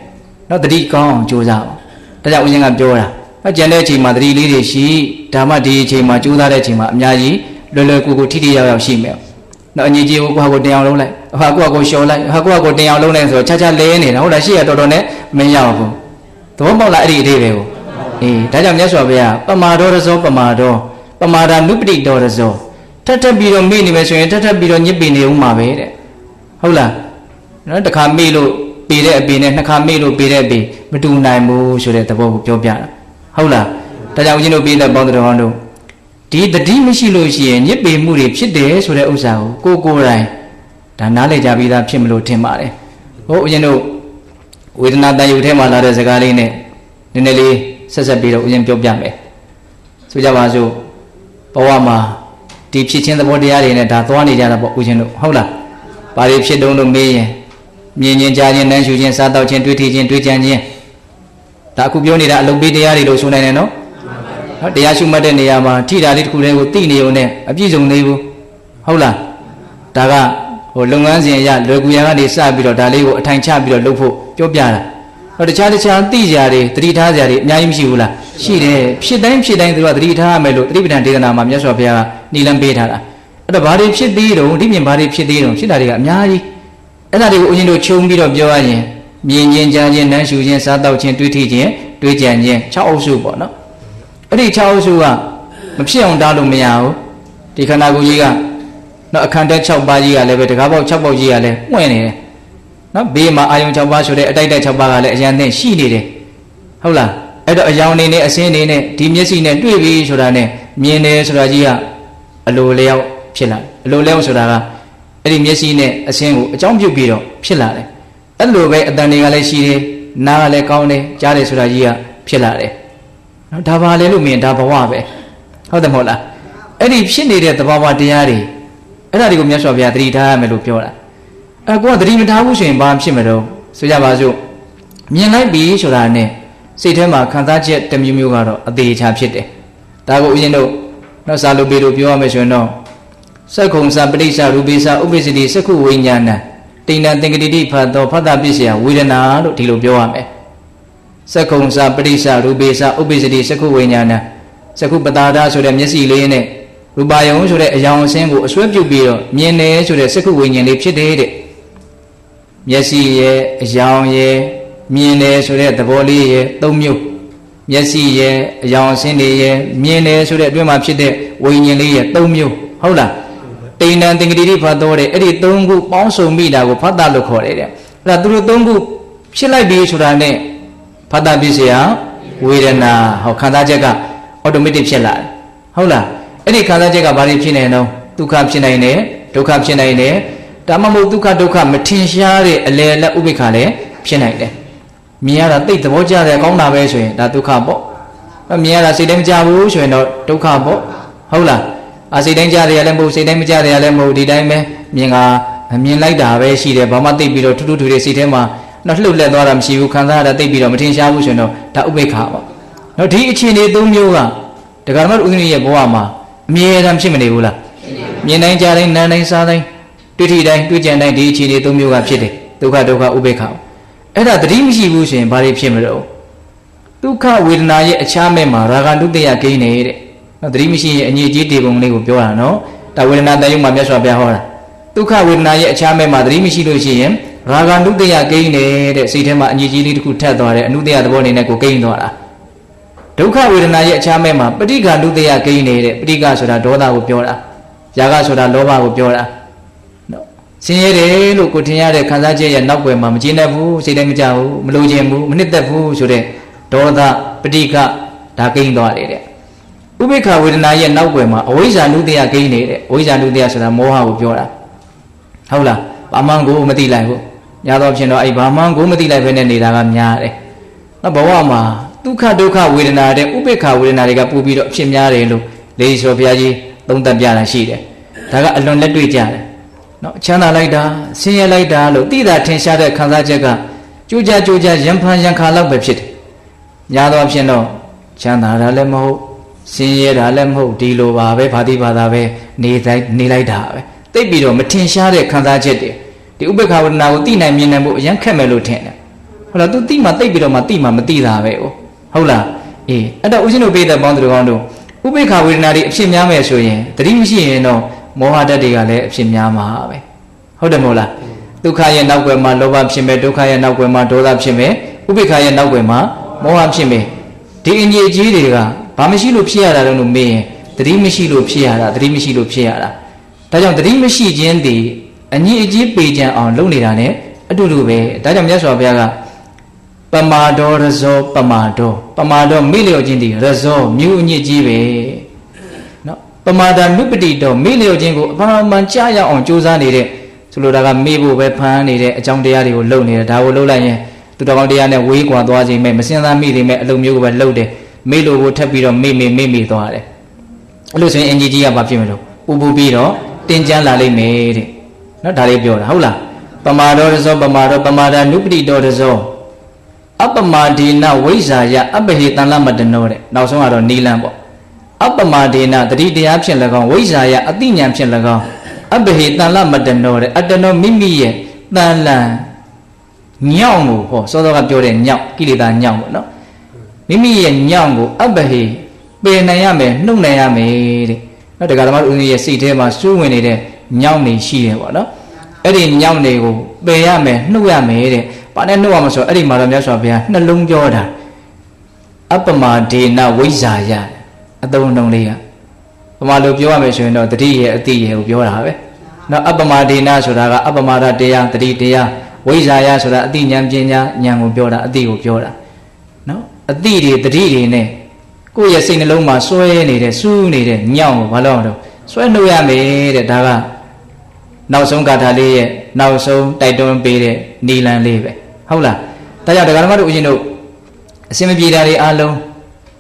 နော်တတိကောင်းအောင်ကြိုးစားအောင်ဒါကြောင့်ဦးဇင်းကပြောတာကျန်တဲ့အချိန်မှာတတိလေးတွေရှိ ဒါမှဒီအချိန်မှာကြိုးစားတဲ့အချိန်မှာအများကြီးလွယ်လွယ်ကူကူထိထိရောက်ရောက်ရှိမယ်နော်အညီကြီးကိုကိုတင်အောင်လုံးလိုက်ဟာကိုလျှော်လိုက်ဟာကိုတင်အောင်လုံးလိုက်ဆိုတော့ခြားလဲနေတာဟုတ်လားရှိရတော်တော်နဲ့မရောက်ဘူးသဘောပေါက်လားအဲ့ဒီအသေးပဲကိုအေးဒါကြောင့်မြတ်စွာဘုရားပမာဒောရဇောပမာဒောပမာဒာနုပတိဒောရဇောထပ်ပြီးတော့မေ့နေမယ်ဆိုရင်ထပ်ပြီးတော့ညစ်ပေနေဦးမှာပဲတဲ့ဟုတ်လားနော်တစ်ခါမေ့လို့ပေတဲ့အပေနဲ့နှစ်ခါမေ့လို့ပေတဲ့အပေမတူနိုင်ဘူးဆိုတဲ့သဘောကိုပြောပြတာဟုတ်လားဒါကြောင့်ဦးဇင်းတို့ပြည်သက်ပေါင်းတော်ဟောင်းတို့ဒီတတိမရှိလို့ရှိရင်ညစ်ပေမှုတွေဖြစ်တယ်ဆိုတဲ့ဥစ္စာကိုကိုယ်တိုင်ဒါနားလည်ကြပြီးသားဖြစ်မလို့ထင်ပါတယ်ဟုတ်ဦးဇင်းတို့ဝေဒနာတန်ယူထဲမှာလာတဲ့စကားလေးနဲ့နည်းနည်းလေးဆက်ဆက်ပြီးတော့ဦးဇင်းပြောပြမယ်ဆိုကြပါစို့ဘဝမှာဒီဖြစ်ချင်းသဘောတရားတွေနဲ့ဒါသွားနေကြတာပေါ့ဦးဇင်းတို့ဟုတ်လားဘာတွေဖြစ်တုံးလို့မေးရင်မြင်ချင်းကြားချင်းနမ်းရှူချင်းစားတော့ချင်းတွေးထီချင်းတွေးကြံချင်းဒါအခုပြောနေတာအလုပ်ပေးတရားတွေလို့ဆိုနိုင်တယ်နော်ဟုတ်တရားရှုမှတ်တဲ့နေရာမှာထိတာလေးတစ်ခုတည်းကိုသိနေုံနဲ့အပြည့်စုံသေးဘူးဟုတ်လားဒါကဟိုလုပ်ငန်းစဉ်အရလွယ်ကူရာကနေစပြီးတော့ဒါလေးကိုအထိုင်ချပြီးတော့လုပ်ဖို့ပြောပြတာဟောတခြားသိကြတွေသတိထားကြတွေအများကြီးမရှိဘူးလားရှိတယ်ဖြစ်တိုင်းသူကသတိထားရမယ်လို့သတိပဋ္ဌာန်ဒေသနာမှာမြတ်စွာဘုရားကနိလန်းပေးထားတာအဲ့တော့ဘာတွေဖြစ်သေးတုံဒီမြင်ဘာတွေဖြစ်သေးတုံဖြစ်တာတွေကအများကြီးအဲ့ဒါတွေကိုဦးဇင်းတို့ခြုံပြီးတော့ပြောရရင်မြင်ချင်းကြားချင်းနမ်းရှူချင်းစားတော့ချင်းတွေးထီချင်းတွေးကြံချင်း6အုပ်စုပေါ့နော်အဲ့ဒီ6အုပ်စုကမဖြစ်အောင်တားလို့မရဘူးဒီခန္ဓာကိုယ်ကြီးကနော်အခန္ဓာ6ပါးကြီးကလည်းပဲတကားပေါက်6ပေါက်ကြီးကလည်းပွင့်နေတယ်နော်ဘေးမှာအာယုံ6ပါးဆိုတဲ့အတိုက်6ပါးကလည်းအရန်နဲ့ရှိနေတယ်ဟုတ်လားအဲ့တော့အယောင်နေနဲ့အစင်းနေနဲ့ဒီမျက်စိနဲ့တွေ့ပြီဆိုတာနဲ့မြင်တယ်ဆိုတာကြီးကအလိုလျောက်ဖြစ်လာအလိုလျောက်ဆိုတာကအဲ့ဒီမျက်စိနဲ့အစင်းကိုအကြောင်းပြုပြီးတော့ဖြစ်လာတယ်အဲ့လိုပဲအတန်တွေကလည်းရှိတယ်နားကလည်းကောင်းတယ်ကြားတယ်ဆိုတာကြီးကဖြစ်လာတယ်နော်ဒါပါလေလို့မြင်ဒါဘဝပဲဟုတ်တယ်မဟုတ်လားအဲ့ဒီဖြစ်နေတဲ့သဘာဝတရားတွေအဲ့ဒါတွေကိုမြတ်စွာဘုရားသတိထားရမယ်လို့ပြောတာအဲ့ကိုကသတိမထားဘူးဆိုရင်ဘာဖြစ်မလို့ဆိုကြပါစို့မြင်လိုက်ပြီဆိုတာနဲ့စိတ်ထဲမှာခံစားချက်တစ်မျိုးမျိုးကတော့အသေးချာဖြစ်တယ်ဒါကိုဦးဇင်းတို့နောက်စာလို့ပြီးလို့ပြောရမယ်ဆိုရင်တော့စက္ခုံစာပဋိစ္စရူပိစာဥပ္ပစ္စတိစက္ခုဝိညာဏတိဏ္ဍသင်္ကတိတိဖတ်သောဖတ်တာပစ္စယဝေဒနာလို့ဒီလိုပြောရမယ်စက္ခုံစာပဋိစ္စရူပိစာဥပ္ပစ္စတိစက္ခုဝိညာဏစက္ခုပတာဒဆိုတဲ့မျက်စိလေးနဲ့ရူပါယုံဆိုတဲ့အယောင်အဆင်းကိုအစွဲပြုတ်ပြီးတော့မြင်တယ်ဆိုတဲ့စက္ခုဝိညာဉ်လေးဖြစ်တယ်တဲ့မျက်စိရဲ့အယောင်ရဲ့မြင်တယ်ဆိုတဲ့သဘောလေးရဲ့၃မျိုးမျက်စိရဲ့အယောင်အဆင်းတွေရဲ့မြင်တယ်ဆိုတဲ့အတွင်းမှာဖြစ်တဲ့ဝိညာဉ်လေးရဲ့၃မျိုးဟုတ်လားတိဏ္ဍသင်္ကတိတိဖတ်တော်တဲ့အဲ့ဒီ၃ခုပေါင်းစုံမိတာကိုဖတ်တာလို့ခေါ်တယ်တဲ့အဲ့ဒါသူတို့၃ခုဖြစ်လိုက်ပြီဆိုတာနဲ့ဖတ်တာပစ္စယဝေဒနာဟောခံစားချက်ကအော်တိုမက်တစ်ဖြစ်လာတယ်ဟုတ်လားအဲ့ဒီခံစားချက်ကဘာတွေဖြစ်နေတော့ဒုက္ခဖြစ်နိုင်တယ်ဒုက္ခဖြစ်နိုင်တယ်ဒါမှမဟုတ်ဒုက္ခဒုက္ခမထင်ရှားတဲ့အလယ်လက်ဥပိ္ပခါလည်းဖြစ်နိုင်တယ်မြင်ရတာသိသဘောကျတယ်ကောင်းတာပဲဆိုရင်ဒါဒုက္ခပေါ့မြင်ရတာစိတ်တိုင်းမကြဘူးဆိုရင်တော့ဒုက္ခပေါ့ဟုတ်လားစိတ်တိုင်းကြတယ်လည်းမဟုတ်စိတ်တိုင်းမကြတယ်လည်းမဟုတ်ဒီတိုင်းပဲမြင်လိုက်တာပဲရှိတယ်ဘာမှသိပြီးတော့ထူးထူးထွေထွေစိတ်ထဲမှာတော့လှုပ်လှက်သွားတာမရှိဘူးခံစားရတာသိပြီးတော့မထင်ရှားဘူးဆိုရင်တော့ဒါဥပိ္ပခါပေါ့နော်ဒီအခြေအနေ၃မျိုးကဒကာမတ်ဦးဇင်းရဲ့ဘဝမှာအမြဲတမ်းဖြစ်မနေဘူးလားမြင်တိုင်းကြားတိုင်းနားတိုင်းစားတိုင်းတွေ့ထိတိုင်းတွေ့ကြံတိုင်းဒီအခြေအနေ၃မျိုးကဖြစ်တယ်ဒုက္ခဒုက္ခဥပိ္ပခါအဲ့ဒါသတိမရှိဘူးဆိုရင်ဘာတွေဖြစ်မလို့ဒုက္ခဝေဒနာရဲ့အခြားမဲ့မှာရာဂဒုတိယကိန်းနေတဲ့နော်သတိမရှိရင်အငြိကြီးတေပုံလေးကိုပြောတာနော်ဒါဝေဒနာတန်ရုံမှာမြတ်စွာဘုရားဟောတာဒုက္ခဝေဒနာရဲ့အခြားမဲ့မှာသတိမရှိလို့ရှိရင်ရာဂဒုတိယကိန်းနေတဲ့စိတ်ထဲမှာအငြိကြီးလေးတစ်ခုထပ်သွားတယ်အနုတ္တယသဘောအနေနဲ့ကိုကိန်းသွားတာဒုက္ခဝေဒနာရဲ့အခြားမဲ့မှာပဋိက္ခဒုတိယကိန်းနေတဲ့ပဋိက္ခဆိုတာဒေါသကိုပြောတာရာဂဆိုတာလောဘကိုပြောတာနော်ဆင်းရဲတယ်လို့ကိုထင်ရတဲ့ခံစားချက်ရဲ့နောက်ွယ်မှာမကျေနပ်ဘူးစိတ်တိုင်းမကြဘူးမလိုချင်ဘူးမနှစ်သက်ဘူးဆိုတဲ့ဒေါသပဋိက္ခဒါကိန်းသွားတယ်တဲ့ဥပိ္ပခဝေဒနာရဲ့နောက်ွယ်မှာအဝိဇ္ဇာနုတ္တယကိန်းနေတဲ့အဝိဇ္ဇာနုတ္တယဆိုတာမောဟကိုပြောတာဟုတ်လားဘာမှန်းကိုမသိလိုက်ဘူးညာတော့ဖြစ်တော့အဲ့ဘာမှန်းကိုမသိလိုက်ဘဲနဲ့နေတာကများတယ်နော်ဘဝမှာဒုက္ခဒုက္ခဝေဒနာတဲ့ဥပိ္ပခဝေဒနာတွေကပို့ပြီးတော့အဖြစ်များတယ်လို့လေးဆိုဘုရားကြီးသုံးသပ်ပြတာရှိတယ်ဒါကအလွန်လက်တွေ့ကြတယ်နော်ချမ်းသာလိုက်တာဆင်းရဲလိုက်တာလို့သိတာထင်ရှားတဲ့ခံစားချက်ကကြိုးကြရံဖန်ရံခါလောက်ပဲဖြစ်တယ်ညာတော့ဖြစ်တော့ချမ်းသာတာလည်းမဟုတ်ဆင်းရဲတာလည်းမဟုတ်ဒီလိုပါပဲဘာတိဘာသာပဲနေလိုက်တာပဲသိပြီးတော့မထင်ရှားတဲ့ခံစားချက်တွေဒီဥပ္ပခဝေဒနာကိုသိနိုင်မြင်နိုင်ဖို့အရင်ခက်မယ်လို့ထင်တယ်ဟုတ်လား तू သိမှသိပြီးတော့မှသိမှမသိတာပဲဟုတ်လားအေးအဲ့တော့ဦးဇင်းတို့ပြေးတဲ့ပေါင်းသူတော်ကောင်းတို့ ဥပိ္ပခဝေဒနာတွေအဖြစ်များမယ်ဆိုရင်တတိမရှိရင်တော့မောဟဓာတ်တွေကလည်းအဖြစ်များမှာပဲဟုတ်တယ်မို့လားဒုက္ခရဲ့နောက်ွယ်မှာလောဘဖြစ်မယ်ဒုက္ခရဲ့နောက်ွယ်မှာဒေါသဖြစ်မယ်ဥပိ္ပခရဲ့နောက်ွယ်မှာမောဟဖြစ်မယ်ဒီအငြိအကြီးတွေကဘာမရှိလို့ဖြစ်ရတာလဲလို့မေးရင်တတိမရှိလို့ဖြစ်ရတာတတိမရှိလို့ဖြစ်ရတာဒါကြောင့်တတိမရှိခြင်းဒီအငြိအကြီးပေကြံအောင်လုပ်နေတာ ਨੇ အတူတူပဲဒါကြောင့်မြတ်စွာဘုရားကပမာဒောရဇောပမာဒောမိလျော့ခြင်းဒီရဇောမြူအညစ်ကြီးပဲနော်ပမာဒနုပတိတောမိလျော့ခြင်းကိုအမှန်ကြားရအောင်ကြိုးစားနေတဲ့ဆိုလိုတာကမေ့ဖို့ပဲဖမ်းနေတဲ့အကြောင်းတရားတွေကိုလုပ်နေတာဒါကိုလုပ်လိုက်ရင်သူတော်ကောင်းတရားနဲ့ဝေးကွာသွားခြင်းမဲ့မစင်သားမိတွေမဲ့အလုံးမျိုးကိုပဲလုပ်တယ်မေ့လို့ကိုထပ်ပြီးတော့မေ့သွားတယ်အဲ့လိုဆိုရင်အင်ကြီးကြီးကဘာဖြစ်မလို့ပူပြီးတော့တင်ကြမ်းလာလိမ့်မယ်တဲ့နော်ဒါလေးပြောတာဟုတ်လားပမာဒောရဇောပမာဒနုပတိတောရဇောအပမဒေနဝိဇ္ဇာယအပဟေတံလမတနောတဲ့နောက်ဆုံးကတော့နီလန်ပေါ့အပမဒေနတတိတရားဖြင့်၎င်းဝိဇ္ဇာယအတိညာဖြင့်၎င်းအပဟေတံလမတနောတဲ့အတနောမိမိရဲ့တန်လန်ညောင်းကိုဟောစောစောကပြောတဲ့ညောင်းကိလေသာညောင်းပေါ့နော်မိမိရဲ့ညောင်းကိုအပဟေပယ်နိုင်ရမယ်နှုတ်နိုင်ရမယ်တဲ့နော်တရားဓမ္မဥစဉ်ရဲ့စိတ်ထဲမှာစူးဝင်နေတဲ့ညောင်းနေရှိတယ်ပေါ့နော်အဲ့ဒီညောင်းတွေကိုပယ်ရမယ်နှုတ်ရမယ်တဲ့ဘာနဲ့နှုတ်ရမှာဆိုအဲ့ဒီမှာတော့မြတ်စွာဘုရားနှလုံးပြောတာအပမဒေနဝိဇ္ဇာယအသုံးအနှုန်းလေးကပမာလိုပြောရမယ်ဆိုရင်တော့တတိရဲ့အတိရဲ့ကိုပြောတာပဲနော်အပမဒေနဆိုတာကအပမဒတရားတတိတရားဝိဇ္ဇာယဆိုတာအတိဉာဏ်ပညာဉာဏ်ကိုပြောတာအတိကိုပြောတာနော်အတိတွေတတိတွေနဲ့ကိုယ့်ရဲ့စိတ်နှလုံးမှာစွဲနေတဲ့စူးနေတဲ့ညောင်းကိုဘာလို့အောင်တော့စွဲနှုတ်ရမယ်တဲ့ဒါကနောက်ဆုံးဂါထာလေးရဲ့နောက်ဆုံးတိုက်တွန်းပေးတဲ့နီလန်လေးပဲဟုတ်လားဒါကြောင့်တရားဓမ္မတို့ဦးဇင်းတို့အစင်မပြေတာတွေအားလုံး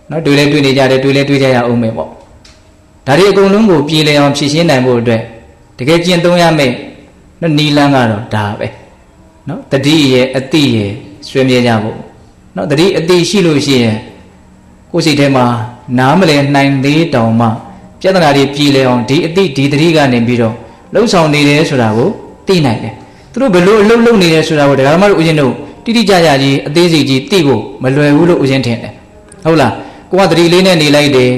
နော်တွေ့လဲတွေ့နေကြတယ်တွေ့လဲတွေ့ကြရအောင်မယ်ပေါ့ဒါတွေအကုန်လုံးကိုပြေလည်အောင်ဖြည့်ရှင်းနိုင်ဖို့အတွက်တကယ်ကျင့်သုံးရမယ်နော်နီလန်ကတော့ဒါပဲနော်တတိရဲ့အတိရဲ့ဆွေးမြဲကြဖို့နော်တတိအတိရှိလို့ရှိရင်ကိုယ်စိတ်ထဲမှာနားမလည်နိုင်သေးတောင်မှပြဿနာတွေပြေလည်အောင်ဒီအတိဒီတတိကနေပြီးတော့လှုပ်ဆောင်နေတယ်ဆိုတာကိုသိနိုင်တယ်သူတို့ဘယ်လိုအလုပ်လုပ်နေတယ်ဆိုတာကိုဒကာမတို့ဦးဇင်းတို့တိတိကျကျကြီးအသေးစိတ်ကြီးသိဖို့မလွယ်ဘူးလို့ဦးဇင်းထင်တယ်ဟုတ်လားကိုကသတိလေးနဲ့နေလိုက်တယ်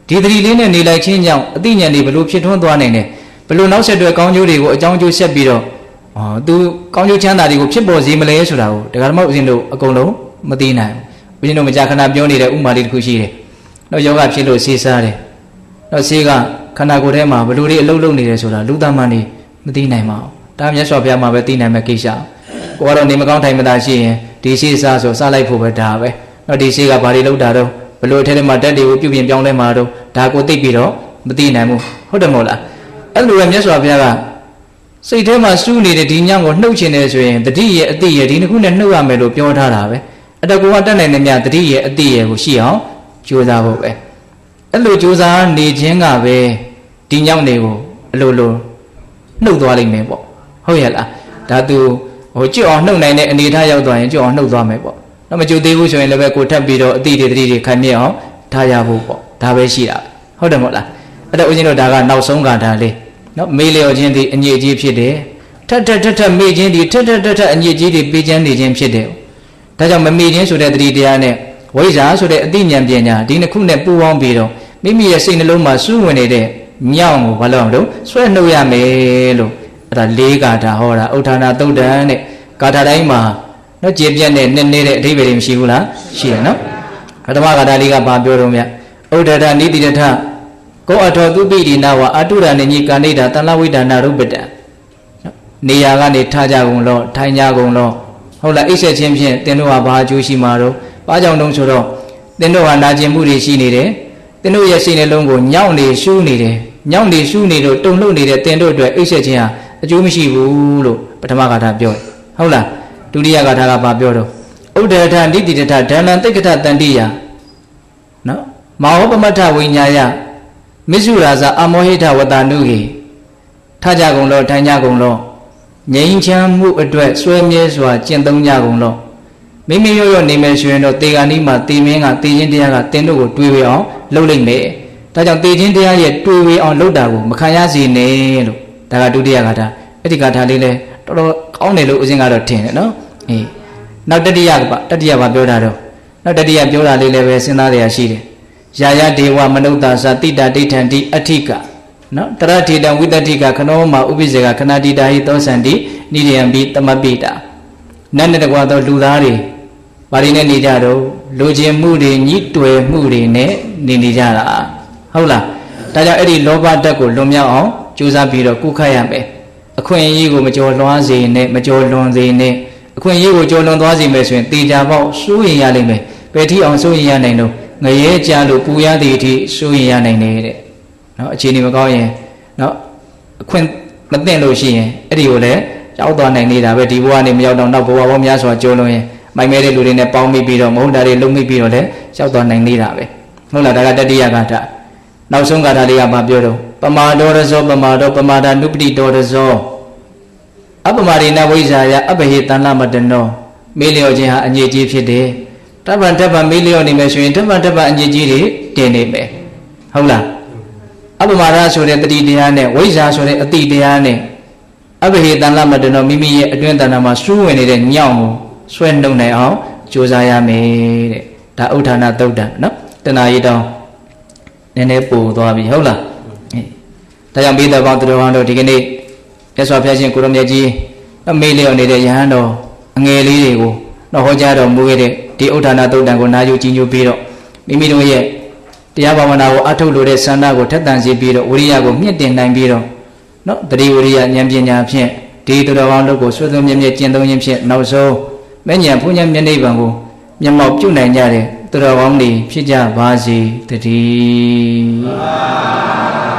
ဒီသတိလေးနဲ့နေလိုက်ချင်းကြောင့်အသိဉာဏ်တွေဘယ်လိုဖြစ်ထွန်းသွားနိုင်တယ်ဘယ်လိုနောက်ဆက်တွဲကောင်းကျိုးတွေကိုအကြောင်းကျိုးဆက်ပြီးတော့သူကောင်းကျိုးချမ်းသာတွေကိုဖြစ်ပေါ်စေမလဲဆိုတာကိုဒကာမတို့ဦးဇင်းတို့အကုန်လုံးမသိနိုင်ဘူးဦးဇင်းတို့မကြာခဏပြောနေတဲ့ဥမာလေးတစ်ခုရှိတယ်တော့ယောဂဖြစ်လို့ဆေးစားတယ်တော့ဆေးကခန္ဓာကိုယ်ထဲမှာဘယ်လိုတွေအလုပ်လုပ်နေတယ်ဆိုတာလူသားမှန်နေမသိနိုင်ပါဘူးဒါမြတ်စွာဘုရားမှာပဲသိနိုင်မဲ့ကိစ္စကိုကတော့နေမကောင်းထိုင်မသာရှိရင်ဒီဆေးစားဆိုစားလိုက်ဖို့ပဲဒါပဲတော့ဒီဆေးကဘာတွေလုပ်တာတော့ဘယ်လိုအထက်ထဲမှာဓာတ်တွေကိုပြုပြင်ပြောင်းလဲမှာတော့ဒါကိုသိပြီးတော့မသိနိုင်ဘူးဟုတ်တယ်မဟုတ်လားအဲ့လိုပဲမြတ်စွာဘုရားကစိတ်ထဲမှာစူးနေတဲ့ဒီညောင်းကိုနှုတ်ချင်တယ်ဆိုရင်တတိရဲ့အတိရဲ့ဒီနှစ်ခုနဲ့နှုတ်ရမယ်လို့ပြောထားတာပဲအတကူကတတ်နိုင်တဲ့မြတ်တတိရဲ့အတိရဲ့ကိုရှိအောင်ကြိုးစားဖို့ပဲအဲ့လိုကြိုးစားနေခြင်းကပဲဒီညောင်းတွေကိုအလိုလိုနှုတ်သွားလိမ့်မယ်ပေါ့ဟုတ်ရဲ့လားဒါသူကျွတ်အောင်နှုတ်နိုင်တဲ့အနေထားရောက်သွားရင်ကျွတ်အောင်နှုတ်သွားမယ်ပေါ့တော့မကျွတ်သေးဘူးဆိုရင်လည်းပဲကိုထပ်ပြီးတော့အတိတွေတတိတွေခံမြဲအောင်ထားရဖို့ပေါ့ဒါပဲရှိတာဟုတ်တယ်မဟုတ်လားအဲ့တော့ဦးဇင်းတို့ဒါကနောက်ဆုံးဂါထာလေးနော်မေးလျော်ခြင်းဒီအညစ်အကြေးဖြစ်တယ်ထက်မေ့ခြင်းဒီထက်အညစ်အကြေးတွေပေးချမ်းနေခြင်းဖြစ်တယ်ဒါကြောင့်မမေ့ခြင်းဆိုတဲ့တတိတရားနဲ့ဝိဇ္ဇာဆိုတဲ့အတိဉာဏ်ပညာဒီနှစ်ခုနဲ့ပူးပေါင်းပြီးတော့မိမိရဲ့စိတ်နှလုံးမှာစူးဝင်နေတဲ့ညောင်းကိုဘာလို့အောင်လို့ဆွဲနှုတ်ရမယ်လို့အဲ့ဒါ၄ဂါထာဟောတာဥဋ္ဌာဏသုတ်တံတဲ့ဂါထာတိုင်းမှာနော်ကျေပြတ်နဲ့နည်းနည်းတဲ့အဓိပ္ပာယ်တွေမရှိဘူးလားရှိတယ်နော်ပထမဂါထာလေးကဘာပြောတော့မြတ်ဥဒ္ဒထနိတိတထကောအထောသူပိရိနာဝအတုရဏညိကာနိတာတလဝိဒါနာရုပ္ပတံနေရာကနေထားကြကုန်လို့ထိုင်ကြကုန်လို့ဟုတ်လားအိပ်ဆက်ခြင်းဖြင့်သင်တို့ဟာဘာအကျိုးရှိမှာတော့ဘာကြောင့်တုံးဆိုတော့သင်တို့ဟာနာကျင်မှုတွေရှိနေတယ်သင်တို့ရဲ့စိတ်နှလုံးကိုညောင်းနေရှူးနေတယ်ညောင်းနေရှူးနေလို့တုန်လှုပ်နေတဲ့သင်တို့အတွက်အိပ်ဆက်ခြင်းဟာအကျိုးမရှိဘူးလို့ပထမဂါထာပြောတယ်ဟုတ်လားဒုတိယဂါထာကဘာပြောတော့ဥဒ္ဒထနိတိတထဒဏ္ဍံတိက္ကထတန္တိယနော်မောဟပမထဝိညာယမိစုရာဇာအမောဟိထဝတ္တနုဟိထကြကုန်လို့ထိုင်ကြကုန်လို့ငြိမ်းချမ်းမှုအတွက်ဆွဲမြဲစွာကျင့်သုံးကြကုန်လို့မိမိရောနေမယ်ဆိုရင်တော့တေဂာနီမှာတေမင်းကတေခြင်းတရားကတင်းတို့ကိုတွေးဝေအောင်လုပ်လိုက်မယ်ဒါကြောင့်တေခြင်းတရားရဲ့တွေးဝေအောင်လုပ်တာကိုမခံရစေနဲ့လို့ဒါကဒုတိယဂါထာအဲ့ဒီဂါထာလေးလဲတော်တော်ကောင်းတယ်လို့ဦးဇင်းကတော့ထင်တယ်နော်အေးနောက်တတိယဘာပြောတာတော့နောက်တတိယပြောတာလေးလည်းပဲစဉ်းစားရရှိတယ် ယာယဒေဝမနုဿာသတိတာဒိဋ္ဌံတိအဋ္ဌိကနော်တရထေတံဝိတ္တိကခနောမဥပိစေကခဏတိတာဟိသောစန္တိနိရိယံပိသမပိတာနတ်နဲ့တကွာသောလူသားတွေဘာတွေနဲ့နေကြတော့လူချင်းမှုတွေညှိတွယ်မှုတွေနဲ့နေကြတာဟုတ်လားဒါကြောင့်အဲ့ဒီလောဘဓာတ်ကိုလွန်မြောက်အောင်ကြိုးစားပြီးတော့ကုခတ်ရမယ်အခွင့်အရေးကိုမကျော်လွှားစေနဲ့မကျော်လွန်စေနဲ့အခွင့်အရေးကိုကျော်လွန်သွားစေမယ်ဆိုရင်တေချာပေါက်စိုးရင်ရလိမ့်မယ်ဘယ်ထိအောင်စိုးရင်ရနိုင်လို့ငရဲကြလို့ပူရသည့်အထိစိုးရင်ရနိုင်တယ်တဲ့နော်အခြေအနေမကောင်းရင်နော်အခွင့်မသိလို့ရှိရင်အဲ့ဒီကိုလည်းရောက်သွားနိုင်နေတာပဲဒီဘဝနဲ့မရောက်တော့နောက်ဘဝပေါင်းများစွာကျော်လွန်ရင်မိုင်မဲတဲ့လူတွေနဲ့ပေါင်းမိပြီးတော့မဟုတ်တာတွေလုံးမိပြီးတော့လည်းရောက်သွားနိုင်နေတာပဲဟုတ်လားဒါကတတိယဂါထာနောက်ဆုံးဂါထာလေးကဘာပြောတော့ပမာဒောရဇောပမာဒောပမာဒနုပတိဒောရဇောအပမာရိနဝိဇာယအပဟိတန္လမတနောမေးလျော့ခြင်းဟာအငြိကြီးဖြစ်တယ်တပ္ပံတပ္ပံမေးလျော့နေမယ်ဆိုရင်တပ္ပံတပ္ပံအငြိကြီးတွေတင်နေမယ်ဟုတ်လားအပမာဒဆိုတဲ့တတိတရားနဲ့ဝိဇာဆိုတဲ့အတိတရားနဲ့အပဟိတန္လမတနောမိမိရဲ့အတွင်းတဏ္ဍာမှာစူးဝင်နေတဲ့ညောင်းကိုဆွဲနှုတ်နိုင်အောင်ကြိုးစားရမယ်တဲ့ဒါဥဋ္ဌာဏသုတ်တံနော်တဏှာရီတောင်းနည်းနည်းပို့သွားပြီဟုတ်လားဒါကြောင့်မိသားပေါင်းသူတော်ကောင်းတို့ဒီကနေ့မြတ်စွာဘုရားရှင်ကိုရမြတ်ကြီးမေးလျော့နေတဲ့ယဟန်တော်အငယ်လေးတွေကိုတော့ဟောကြားတော်မူခဲ့တဲ့ဒီဥဋ္ဌာဏသုတ်တံကိုနာယူကြည်ညိုပြီးတော့မိမိတို့ရဲ့တရားဘာဝနာကိုအထုတ်လို့တဲ့ဆန္ဒကိုထက်သန်စေပြီးတော့ဝိရိယကိုမြင့်တင်နိုင်ပြီးတော့နော်တတိဝိရိယဉာဏ်ပညာဖြင့်ဒီသူတော်ကောင်းတို့ကိုဆွေးသွင်းမြင့်မြတ်ကျင့်သုံးခြင်းဖြင့်နောက်ဆုံးမဉ္ဇဉ်ဘုညာမျက်နှိပ်ပံကိုမျက်မှောက်ပြုနိုင်ကြတဲ့သူတော်ကောင်းတွေဖြစ်ကြပါစေတည်း